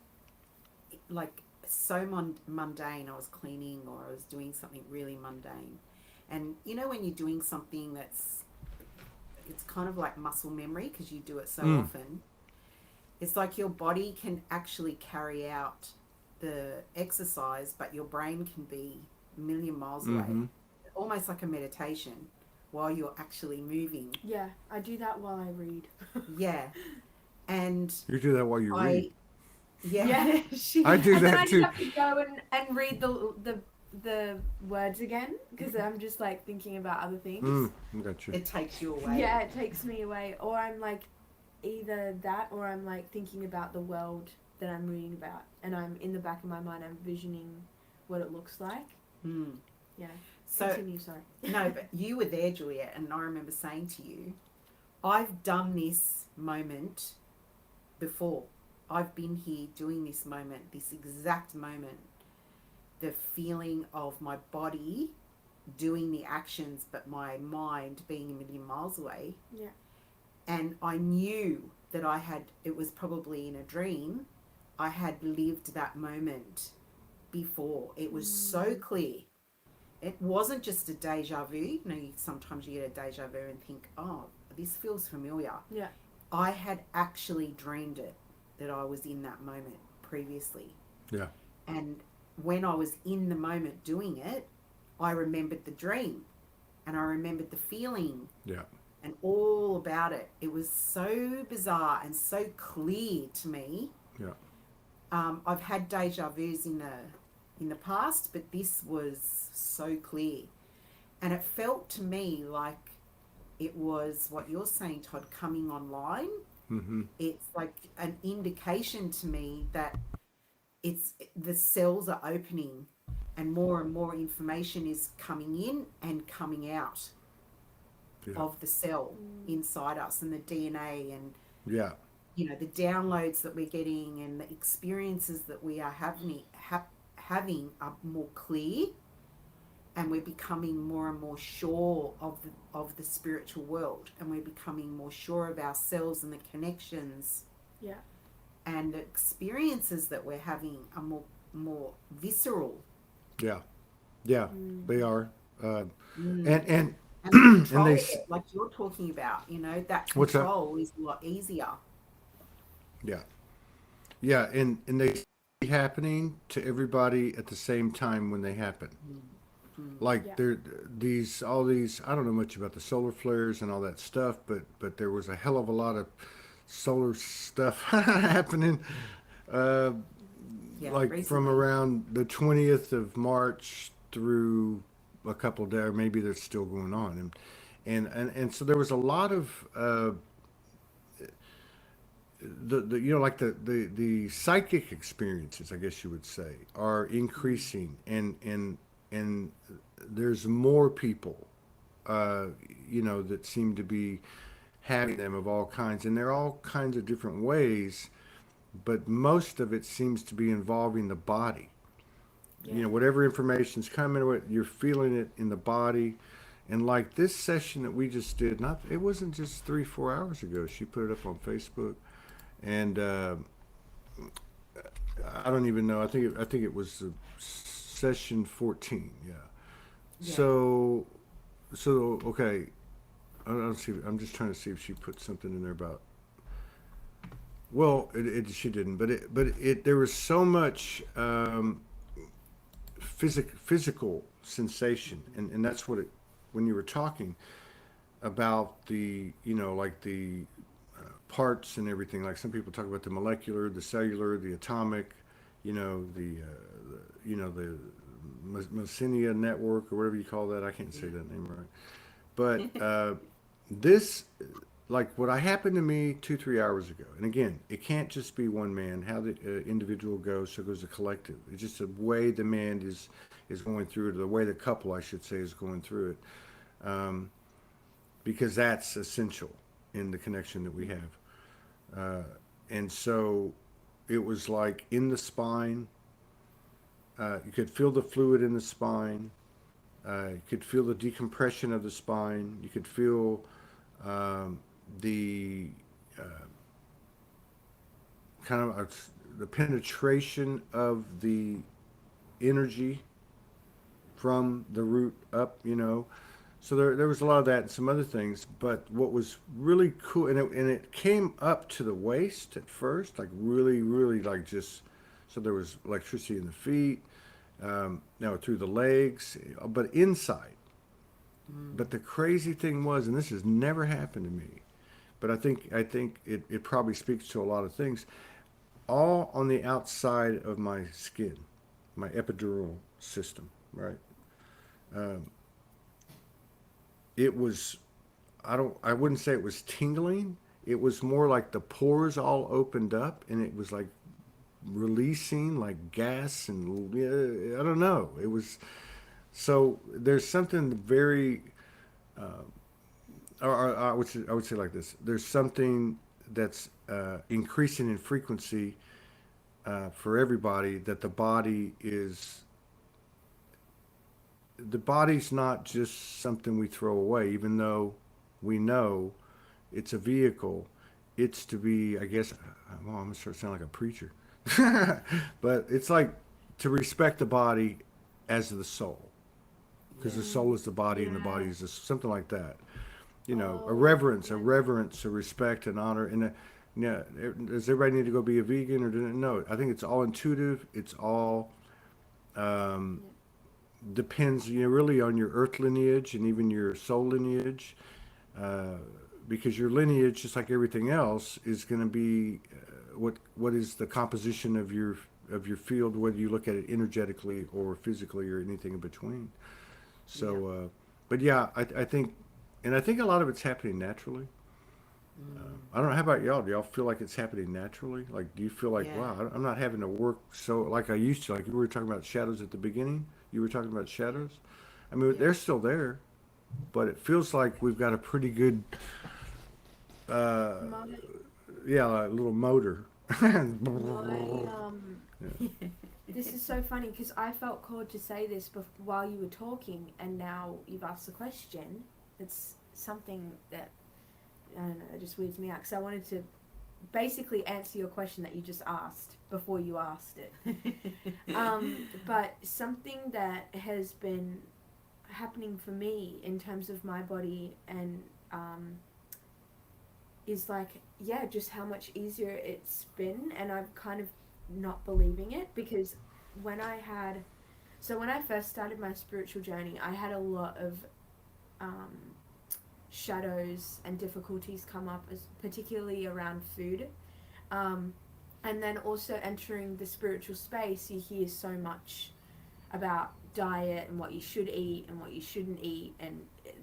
like so mundane. I was cleaning or I was doing something really mundane. And when you're doing something it's kind of like muscle memory because you do it so Mm. often. It's like your body can actually carry out the exercise, but your brain can be a million miles away. Mm-hmm. Almost like a meditation while you're actually moving. Yeah, I do that while I read. Yeah. And You do that while you read. I, yeah. Yeah, I do and then I that just too. have to go and read the words again because I'm just like thinking about other things. Got you. It takes you away. Yeah, it takes me away, or I'm like either that, or I'm like thinking about the world that I'm reading about, and I'm in the back of my mind, I'm visioning what it looks like. Mm. Yeah. So, Continue, sorry. no, but you were there, Juliet, and I remember saying to you, I've done this moment before. I've been here doing this moment, this exact moment. The feeling of my body doing the actions, but my mind being a million miles away. Yeah. And I knew that it was probably in a dream, I had lived that moment before. It was so clear. It wasn't just a deja vu. Sometimes you get a deja vu and think, oh, this feels familiar. Yeah. I had actually dreamed it, that I was in that moment previously. Yeah. And when I was in the moment doing it, I remembered the dream and I remembered the feeling Yeah. and all about it. It was so bizarre and so clear to me. Yeah. I've had deja vus in the past, but this was so clear, and it felt to me like it was what you're saying, Todd, coming online. Mm-hmm. It's like an indication to me that it's the cells are opening, and more information is coming in and coming out Yeah. of the cell inside us, and the DNA, and Yeah. the downloads that we're getting and the experiences that we are having are more clear, and we're becoming more and more sure of the spiritual world, and we're becoming more sure of ourselves and the connections, Yeah. and the experiences that we're having are more visceral. Yeah. Yeah. They are. Mm. And And the and control, they. like you're talking about, that What's that? control is a lot easier. Yeah. Yeah. And they see happening to everybody at the same time when they happen. Like Yeah. there, all these. I don't know much about the solar flares and all that stuff, but there was a hell of a lot of solar stuff happening. Uh, Yeah, like from recently. around the 20th of March through a couple of days, maybe that's still going on, and so there was a lot of the like the psychic experiences, I guess you would say, are increasing, and there's more people, uh, that seem to be having them of all kinds, and they're all kinds of different ways, but most of it seems to be involving the body. Yeah. Whatever information's coming, you're feeling it in the body. And like this session that we just did, not it wasn't just 3 4 hours ago. She put it up on Facebook, and I don't even know. I think it was session 14. Yeah. Yeah. So okay. I don't see. I'm just trying to see if she put something in there about. Well, she didn't, but there was so much physical sensation, and that's what it when you were talking about the like the parts and everything. Like some people talk about the molecular, the cellular, the atomic, the Messinia network or whatever you call that. I can't say that name right, but this like what I happened to me 2 3 hours ago. And again, it can't just be one man. How the individual goes, so goes the collective. It's just the way the man is going through it, or the way the couple, I should say, is going through it, um, because that's essential in the connection that we have. And so it was like in the spine. You could feel the fluid in the spine. You could feel the decompression of the spine. You could feel the kind of the penetration of the energy from the root up. So there was a lot of that and some other things. But what was really cool, and it came up to the waist at first, like really, really like just, so there was electricity in the feet, now through the legs, but inside. But the crazy thing was, and this has never happened to me, but I think it probably speaks to a lot of things. All on the outside of my skin, my epidural system, right? Um, it was I wouldn't say it was tingling. It was more like the pores all opened up, and it was like releasing like gas, and I don't know. It was so there's something very or I would say like this. There's something that's increasing in frequency for everybody. That the body's not just something we throw away, even though we know it's a vehicle. It's to be, I guess. Well, I'm gonna start sounding like a preacher, but it's like to respect the body as the soul, because Yeah. the soul is the body and the body Yeah. is something like that. A Oh, reverence, yeah. a respect, and honor. And yeah, does everybody need to go be a vegan or no? I think it's all intuitive. It's all um, Yeah. depends, really on your earth lineage and even your soul lineage, uh, because your lineage, just like everything else, is going to be what is the composition of your field, whether you look at it energetically or physically or anything in between. So, but yeah, I think, and I think a lot of it's happening naturally. I don't know. How about y'all? Do y'all feel like it's happening naturally? Like, do you feel like, Yeah. wow, I'm not having to work so like I used to? Like, you were talking about shadows at the beginning. You were talking about shadows. I mean, Yeah. they're still there, but it feels like we've got a pretty good, uh, My yeah, a little motor. my Yeah. This is so funny because I felt called to say this while you were talking, and now you've asked the question. It's something that I don't know. It just weirds me out because I wanted to basically answer your question that you just asked before you asked it. But something that has been happening for me in terms of my body and is like, yeah, just how much easier it's been, and I'm kind of not believing it because when I had, so when I first started my spiritual journey, I had a lot of um, shadows and difficulties come up, as particularly around food. Um, and then also entering the spiritual space, you hear so much about diet and what you should eat and what you shouldn't eat, and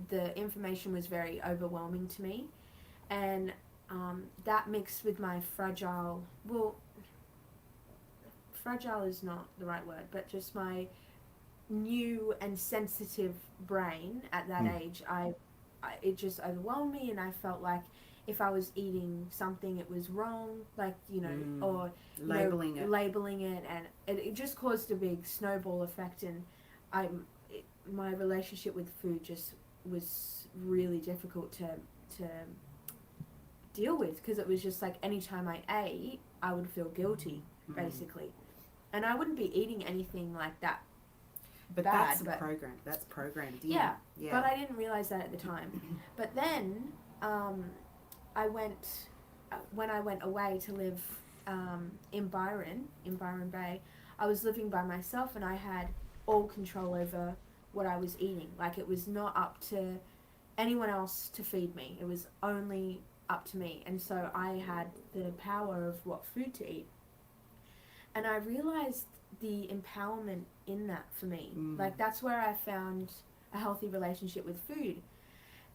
the information was very overwhelming to me. And that mixed with my fragile is not the right word, but just my new and sensitive brain at that Mm. age, it just overwhelmed me, and I felt like if I was eating something, it was wrong, like or Labeling it. labeling it, and it just caused a big snowball effect, and my relationship with food just was really difficult to deal with because it was just like anytime I ate, I would feel guilty, basically, and I wouldn't be eating anything like that But bad, that's but programmed in. yeah, Yeah. but I didn't realize that at the time. But then I went when I went away to live in Byron Bay. I was living by myself, and I had all control over what I was eating. Like it was not up to anyone else to feed me. It was only up to me, and so I had the power of what food to eat. And I realized the empowerment in that for me. Like that's where I found a healthy relationship with food.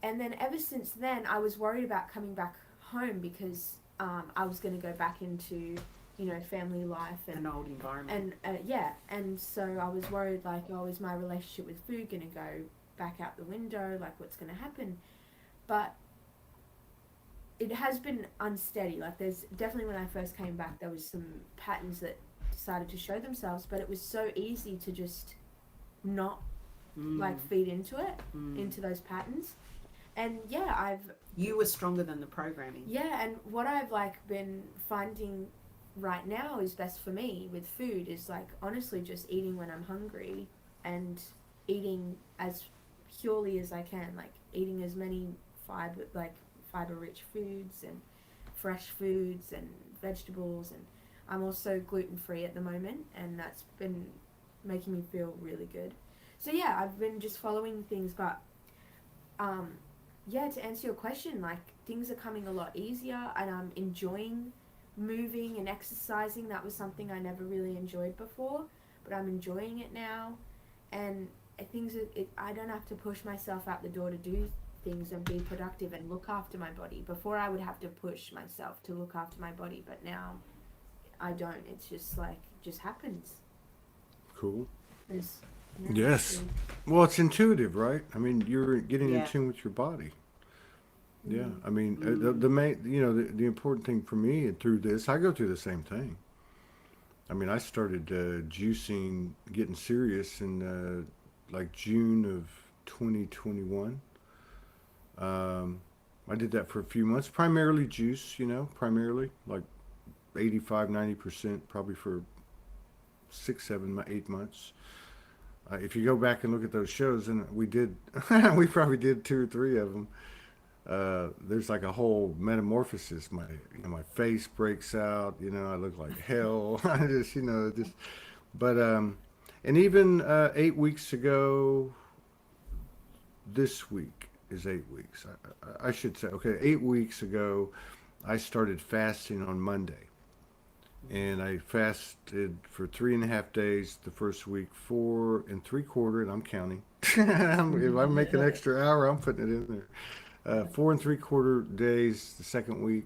And then ever since then, I was worried about coming back home because I was going to go back into family life An old environment. and yeah, and so I was worried like, oh, is my relationship with food going to go back out the window? Like, what's going to happen? But it has been unsteady. Like, there's definitely, when I first came back, there was some patterns that started to show themselves, but it was so easy to just not like feed into it, into those patterns. And yeah, You were stronger than the programming. yeah, and what I've like been finding right now is best for me with food is like honestly just eating when I'm hungry and eating as purely as I can, like eating as many fiber rich foods and fresh foods and vegetables, and I'm also gluten free at the moment, and that's been making me feel really good. So yeah, I've been just following things, but um yeah, to answer your question, like things are coming a lot easier, and I'm enjoying moving and exercising. That was something I never really enjoyed before, but I'm enjoying it now. And I don't have to push myself out the door to do things and be productive and look after my body. Before I would have to push myself to look after my body, but now I don't. It's just like, it just happens. Cool. There's, Yes. Well, it's intuitive, right? I mean, you're getting in Yeah. tune with your body. Yeah. Mm. I mean, the main, the important thing for me and through this, I go through the same thing. I mean, I started juicing, getting serious in like June of 2021. I did that for a few months, primarily juice, primarily like 85, 90%, probably for 6, 7, 8 months. If you go back and look at those shows, and we did, we probably did 2 or 3 of them. There's like a whole metamorphosis. My face breaks out. I look like hell. I just, just. But and even 8 weeks ago, this week is 8 weeks. I should say, okay, 8 weeks ago, I started fasting on Monday. and I fasted for 3.5 days the first week, 4 3/4, and I'm counting. If I make an extra hour, I'm putting it in there. 4 3/4 days the second week.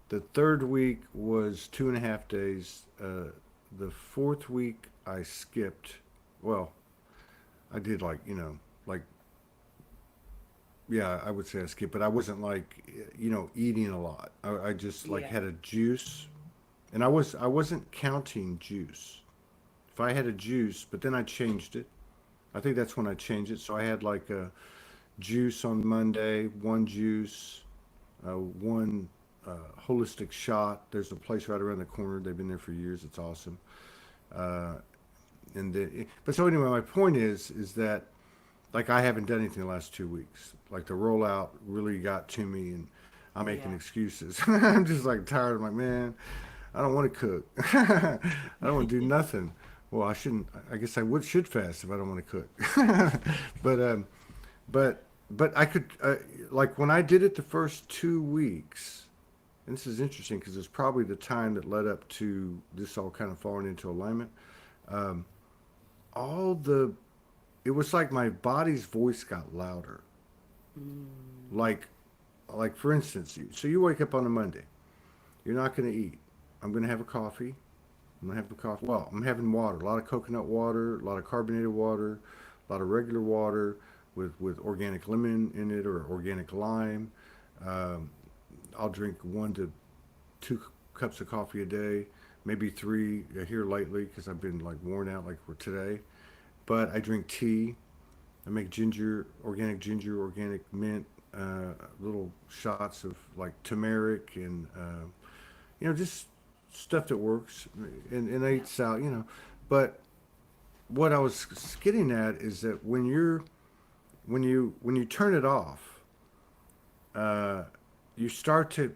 The third week was 2.5 days. The fourth week I skipped. Well, I did like like yeah, I would say I skipped, but I wasn't like eating a lot. I just like Yeah. had a juice, and I wasn't counting juice. If I had a juice, but then I changed it. I think that's when I changed it. So I had like a juice on Monday, one juice, one holistic shot. There's a place right around the corner. They've been there for years. It's awesome. Uh, and then, but so anyway, my point is that like I haven't done anything the last 2 weeks. Like the rollout really got to me, and I'm making Yeah. excuses. I'm just like tired. I'm like, man, I don't want to cook. I don't want to do nothing. Well, I shouldn't. I guess I should fast if I don't want to cook. but but but I could like when I did it the first 2 weeks. And this is interesting because it's probably the time that led up to this all kind of falling into alignment. Um, all the it was like my body's voice got louder. Mm. Like for instance, so you wake up on a Monday. You're not going to eat. I'm going to have a coffee. I'm going to have a coffee. Well, I'm having water. A lot of coconut water, a lot of carbonated water, a lot of regular water with organic lemon in it or organic lime. Um, I'll drink 1 to 2 cups of coffee a day, maybe three here lately because I've been like worn out like for today. But I drink tea. I make ginger, organic mint, little shots of like turmeric and just stuff that works. And I Yeah. eat salad. But what I was getting at is that when you turn it off, uh, you start to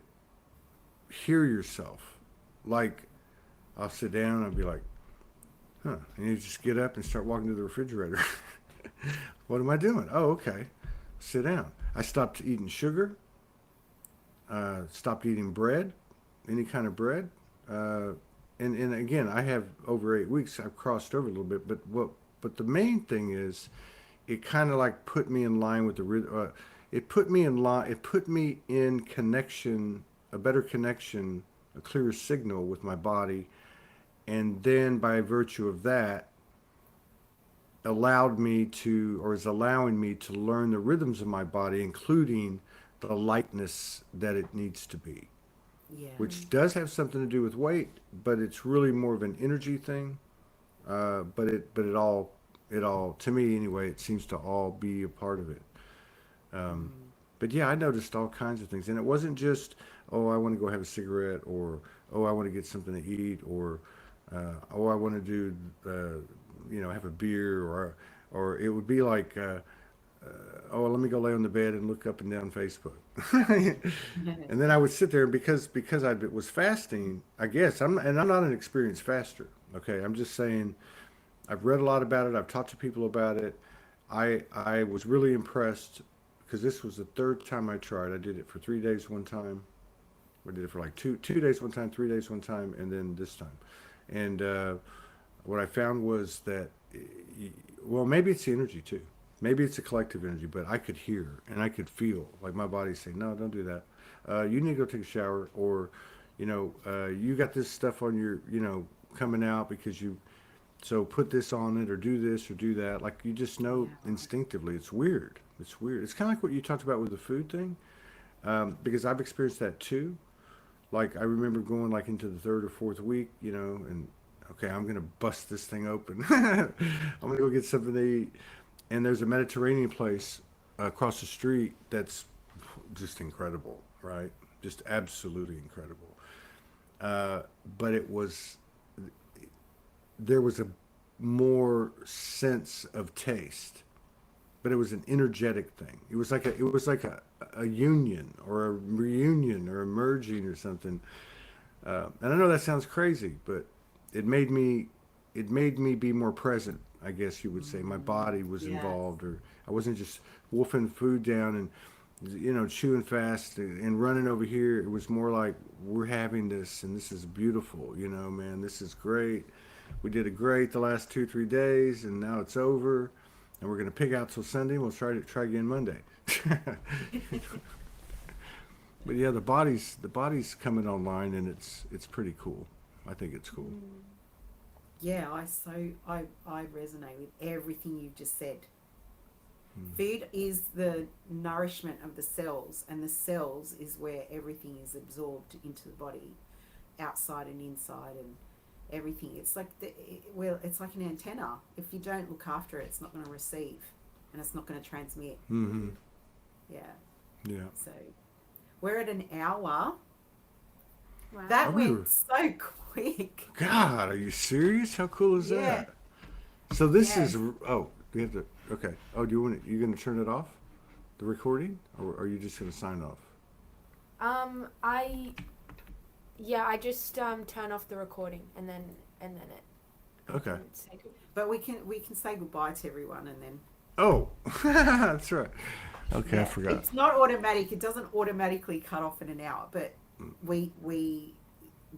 hear yourself. Like I'll sit down and I'll be like, huh, and you just get up and start walking to the refrigerator. What am I doing? Oh, okay. Sit down. I stopped eating sugar. Stopped eating bread, any kind of bread. Uh, and again, I have over 8 weeks. I've crossed over a little bit, but the main thing is, it kind of like put me in line with the rhythm. It put me in line. It put me in connection, a better connection, a clearer signal with my body, and then by virtue of that, allowed me to, or is allowing me to learn the rhythms of my body, including the lightness that it needs to be, Yeah. which does have something to do with weight, but it's really more of an energy thing. But it all to me anyway, it seems to all be a part of it. Um, Mm. but yeah, I noticed all kinds of things, and it wasn't just, oh, I want to go have a cigarette, or oh, I want to get something to eat, or oh, I want to do have a beer, or it would be like oh, let me go lay on the bed and look up and down Facebook. And then I would sit there, and because I was fasting, I guess I'm not an experienced faster. Okay, I'm just saying I've read a lot about it. I've talked to people about it. I was really impressed because this was the third time I tried. I did it for 3 days one time. I did it for like two days one time, 3 days one time, and then this time. And what I found was that, well, maybe it's the energy too. Maybe it's a collective energy, but I could hear and I could feel like my body say, "No, don't do that. You need to go take a shower," or, you got this stuff on your, coming out because you. So put this on it, or do this, or do that. Like you just know Yeah. instinctively. It's weird. It's weird. It's kind of like what you talked about with the food thing, because I've experienced that too. Like I remember going like into the third or fourth week, and okay, I'm gonna bust this thing open. I'm gonna go get something to eat. And there's a Mediterranean place across the street that's just incredible, right? Just absolutely incredible. Uh, but there was a more sense of taste, but it was an energetic thing. It was like a union or a reunion or a merging or something. And I know that sounds crazy, but it made me it made me be more present. I guess you would say my Mm. body was Yes. involved, or I wasn't just wolfing food down. chewing fast and running over here. It was more like, we're having this, and this is beautiful. Man, this is great. We did it great the last 2 3 days, and now it's over, and we're gonna pig out till Sunday. We'll try again Monday. But yeah, the body's coming online, and it's pretty cool. I think it's cool. Yeah, I resonate with everything you've just said. Mm. Food is the nourishment of the cells, and the cells is where everything is absorbed into the body, outside and inside, and everything. It's like it's like an antenna. If you don't look after it, it's not going to receive, and it's not going to transmit. Mm-hmm. Yeah. Yeah. So we're at an hour. Wow. That Oh, we went were- so quick. God, are you serious? How cool is Yeah. that? So this Yes. is we have to. Okay. Oh, you going to turn it off, the recording, or are you just going to sign off? I just turn off the recording and then it. I Okay. can say good- But we can say goodbye to everyone, and then Oh, that's right. Okay, I yeah, forgot. it's not automatic. It doesn't automatically cut off in an hour, but we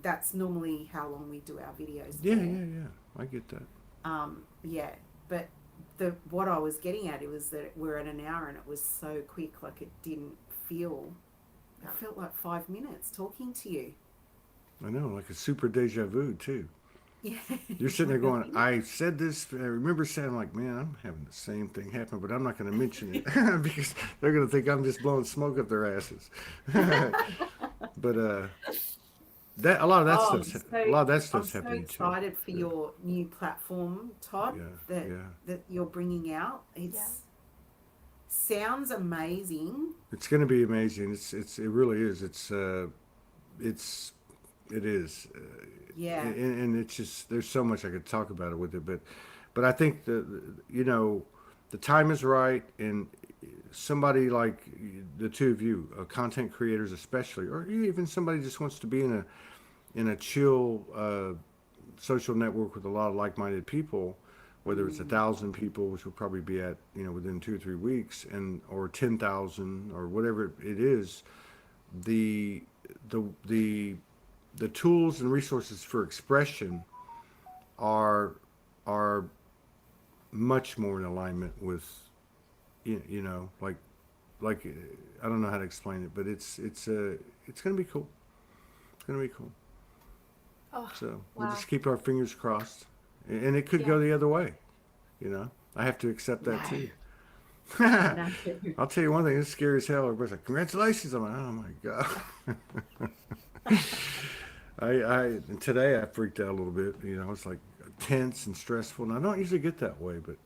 that's normally how long we do our videos. Yeah, for. yeah. I get that. Yeah, but what I was getting at, it was that we're at an hour, and it was so quick. Like, it didn't feel. It felt like 5 minutes talking to you. I know, like a super deja vu too. Yeah. You're sitting there going, I said this. I remember saying, like, man, I'm having the same thing happen, but I'm not going to mention it because they're going to think I'm just blowing smoke up their asses. But a lot of that Oh, stuff's so a lot of that I'm stuff's so happening too. excited for Yeah. your new platform, Todd, Yeah, that you're bringing out. It's Yeah. sounds amazing. it's going to be amazing. It really is. It is. Yeah. And it's just, there's so much I could talk about it with it, but I think the time is right, and somebody like the two of you, content creators especially, or even somebody just wants to be in a chill social network with a lot of like-minded people, whether it's 1,000 people, which will probably be at within 2 or 3 weeks, or 10,000 or whatever it is, the the the tools and resources for expression are much more in alignment with like I don't know how to explain it, but it's gonna be cool. It's gonna be cool. Oh, So we'll wow. just keep our fingers crossed, and it could Yeah. go the other way. I have to accept that No. too. No. I'll tell you one thing, it's scary as hell. Everybody's like, congratulations. I'm like, oh my God. Today I freaked out a little bit. It's like tense and stressful. And I don't usually get that way, but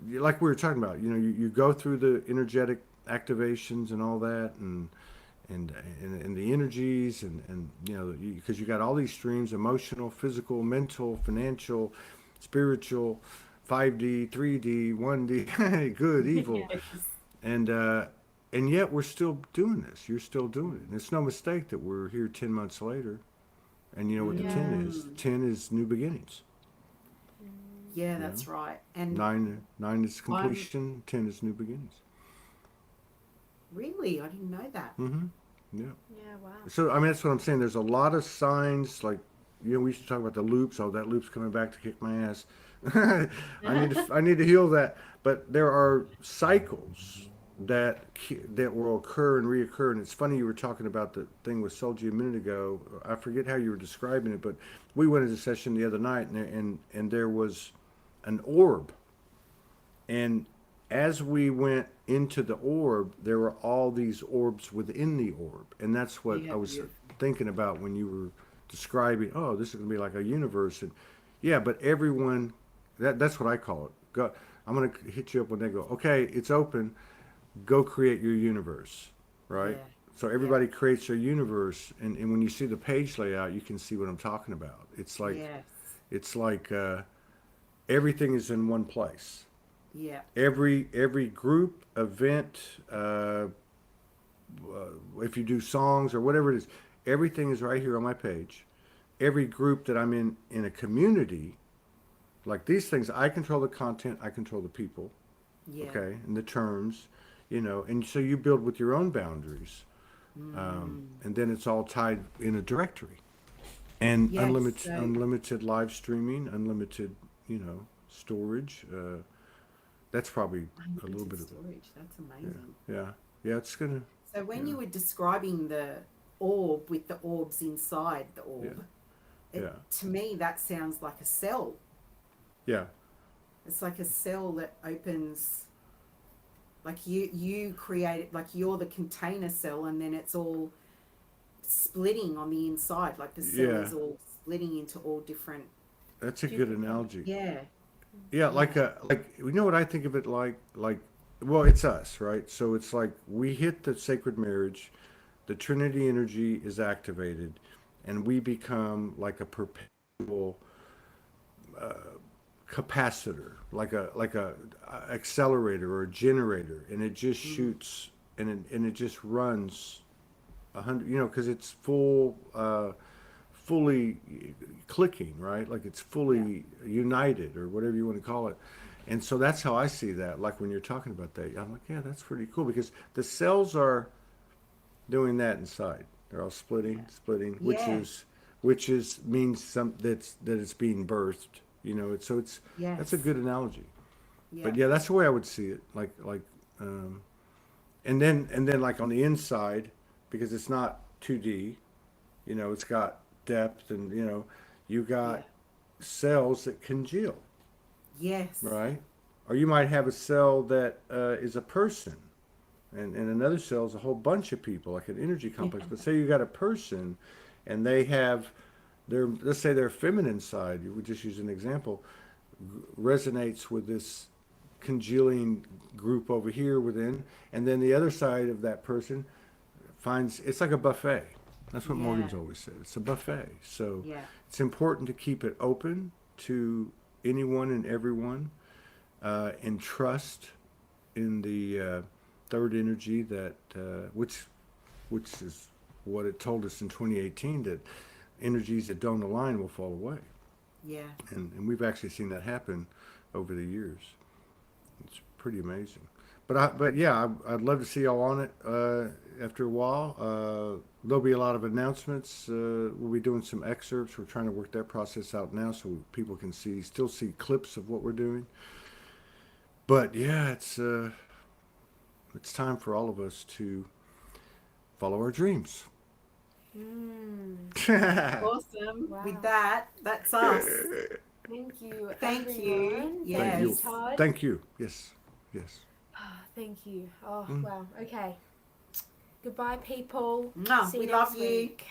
like we were talking about, you go through the energetic activations and all that, and the energies, and because you got all these streams: emotional, physical, mental, financial, spiritual, 5D, 3D, 1D, good, evil, and yet we're still doing this. You're still doing it, and it's no mistake that we're here 10 months later. And you know what the 10 is? 10 is new beginnings. Yeah, that's right. And 9 is completion. 10 is new beginnings. really, I didn't know that. Mm-hmm. Yeah. Yeah, wow. So I mean, that's what I'm saying. There's a lot of signs, like we used to talk about the loops. Oh, that loop's coming back to kick my ass. I need to heal that. But there are cycles that will occur and reoccur. And it's funny, you were talking about the thing with Solji a minute ago. I forget how you were describing it, but we went into session the other night, and there was an orb, and as we went into the orb, there were all these orbs within the orb, and that's what Yeah, I was yeah. thinking about when you were describing. Oh, this is gonna be like a universe, and yeah, but everyone, that's what I call it. Go, I'm gonna hit you up when they go. Okay, it's open. Go create your universe, right? Yeah. So everybody creates their universe, and when you see the page layout, you can see what I'm talking about. It's like Yes. it's like everything is in one place. Yeah. Every group event, if you do songs or whatever it is, everything is right here on my page. Every group that I'm in a community, like these things, I control the content, I control the people, Yeah. okay, and the terms. you know, and so you build with your own boundaries, and then it's all tied in a directory, and Yes. So unlimited live streaming, unlimited, you know, storage. That's probably a little unlimited bit of storage. That's yeah, amazing. yeah, yeah. It's gonna So when yeah, you were describing the orb with the orbs inside the yeah, orb, yeah, to me that sounds like a cell. yeah, It's like a cell that opens, like you create it, like you're the container cell, and then it's all splitting on the inside. Like the cell yeah. is all splitting into all different. That's a good Duplicate. analogy. Yeah, Yeah, yeah, like you know what I think of it like well, it's us, right? So it's like we hit the sacred marriage, the Trinity energy is activated, and we become like a perpetual capacitor, like a accelerator or a generator, and it just mm, shoots and it just runs 100, you know, because it's full, fully clicking, right? Like it's yeah, fully united or whatever you want to call it. And so that's how I see that. Like when you're talking about that, I'm like, yeah, that's pretty cool because the cells are doing that inside. They're all yeah, splitting, yeah, which is means that it's being birthed. You know, it's so it's that's a yes, good analogy. yeah, But yeah, that's the way I would see it. Um, and then like on the inside, because it's not 2D, you know, it's got depth, and you know, you yeah, got cells that congeal, yes, right? Or you might have a cell that is a person, and another cell is a whole bunch of people, like an energy complex. But say you got a person, and they have their, let's say their feminine side. You would just use an example, resonates with this congealing group over here within, and then the other side of that person finds it's like a buffet. That's what yeah, Morgan's always said. It's a buffet. So yeah, it's important to keep it open to anyone and everyone, and trust in the third energy that which is what it told us in 2018, that energies that don't align will fall away, yeah. and we've actually seen that happen over the years. It's pretty amazing. But yeah, I'd love to see y'all on it after a while. There'll be a lot of announcements. We'll be doing some excerpts. We're trying to work that process out now so people can still see clips of what we're doing. But yeah, it's time for all of us to follow our dreams. Mm, Awesome. With wow. that, that's us. Thank you, Thank you. everyone. Thank Thank you, you. Yes. Todd. Thank you. Yes. Yes. Thank you. Oh, Mm. wow. Okay. Goodbye, people. Mwah, See we you love next you. week.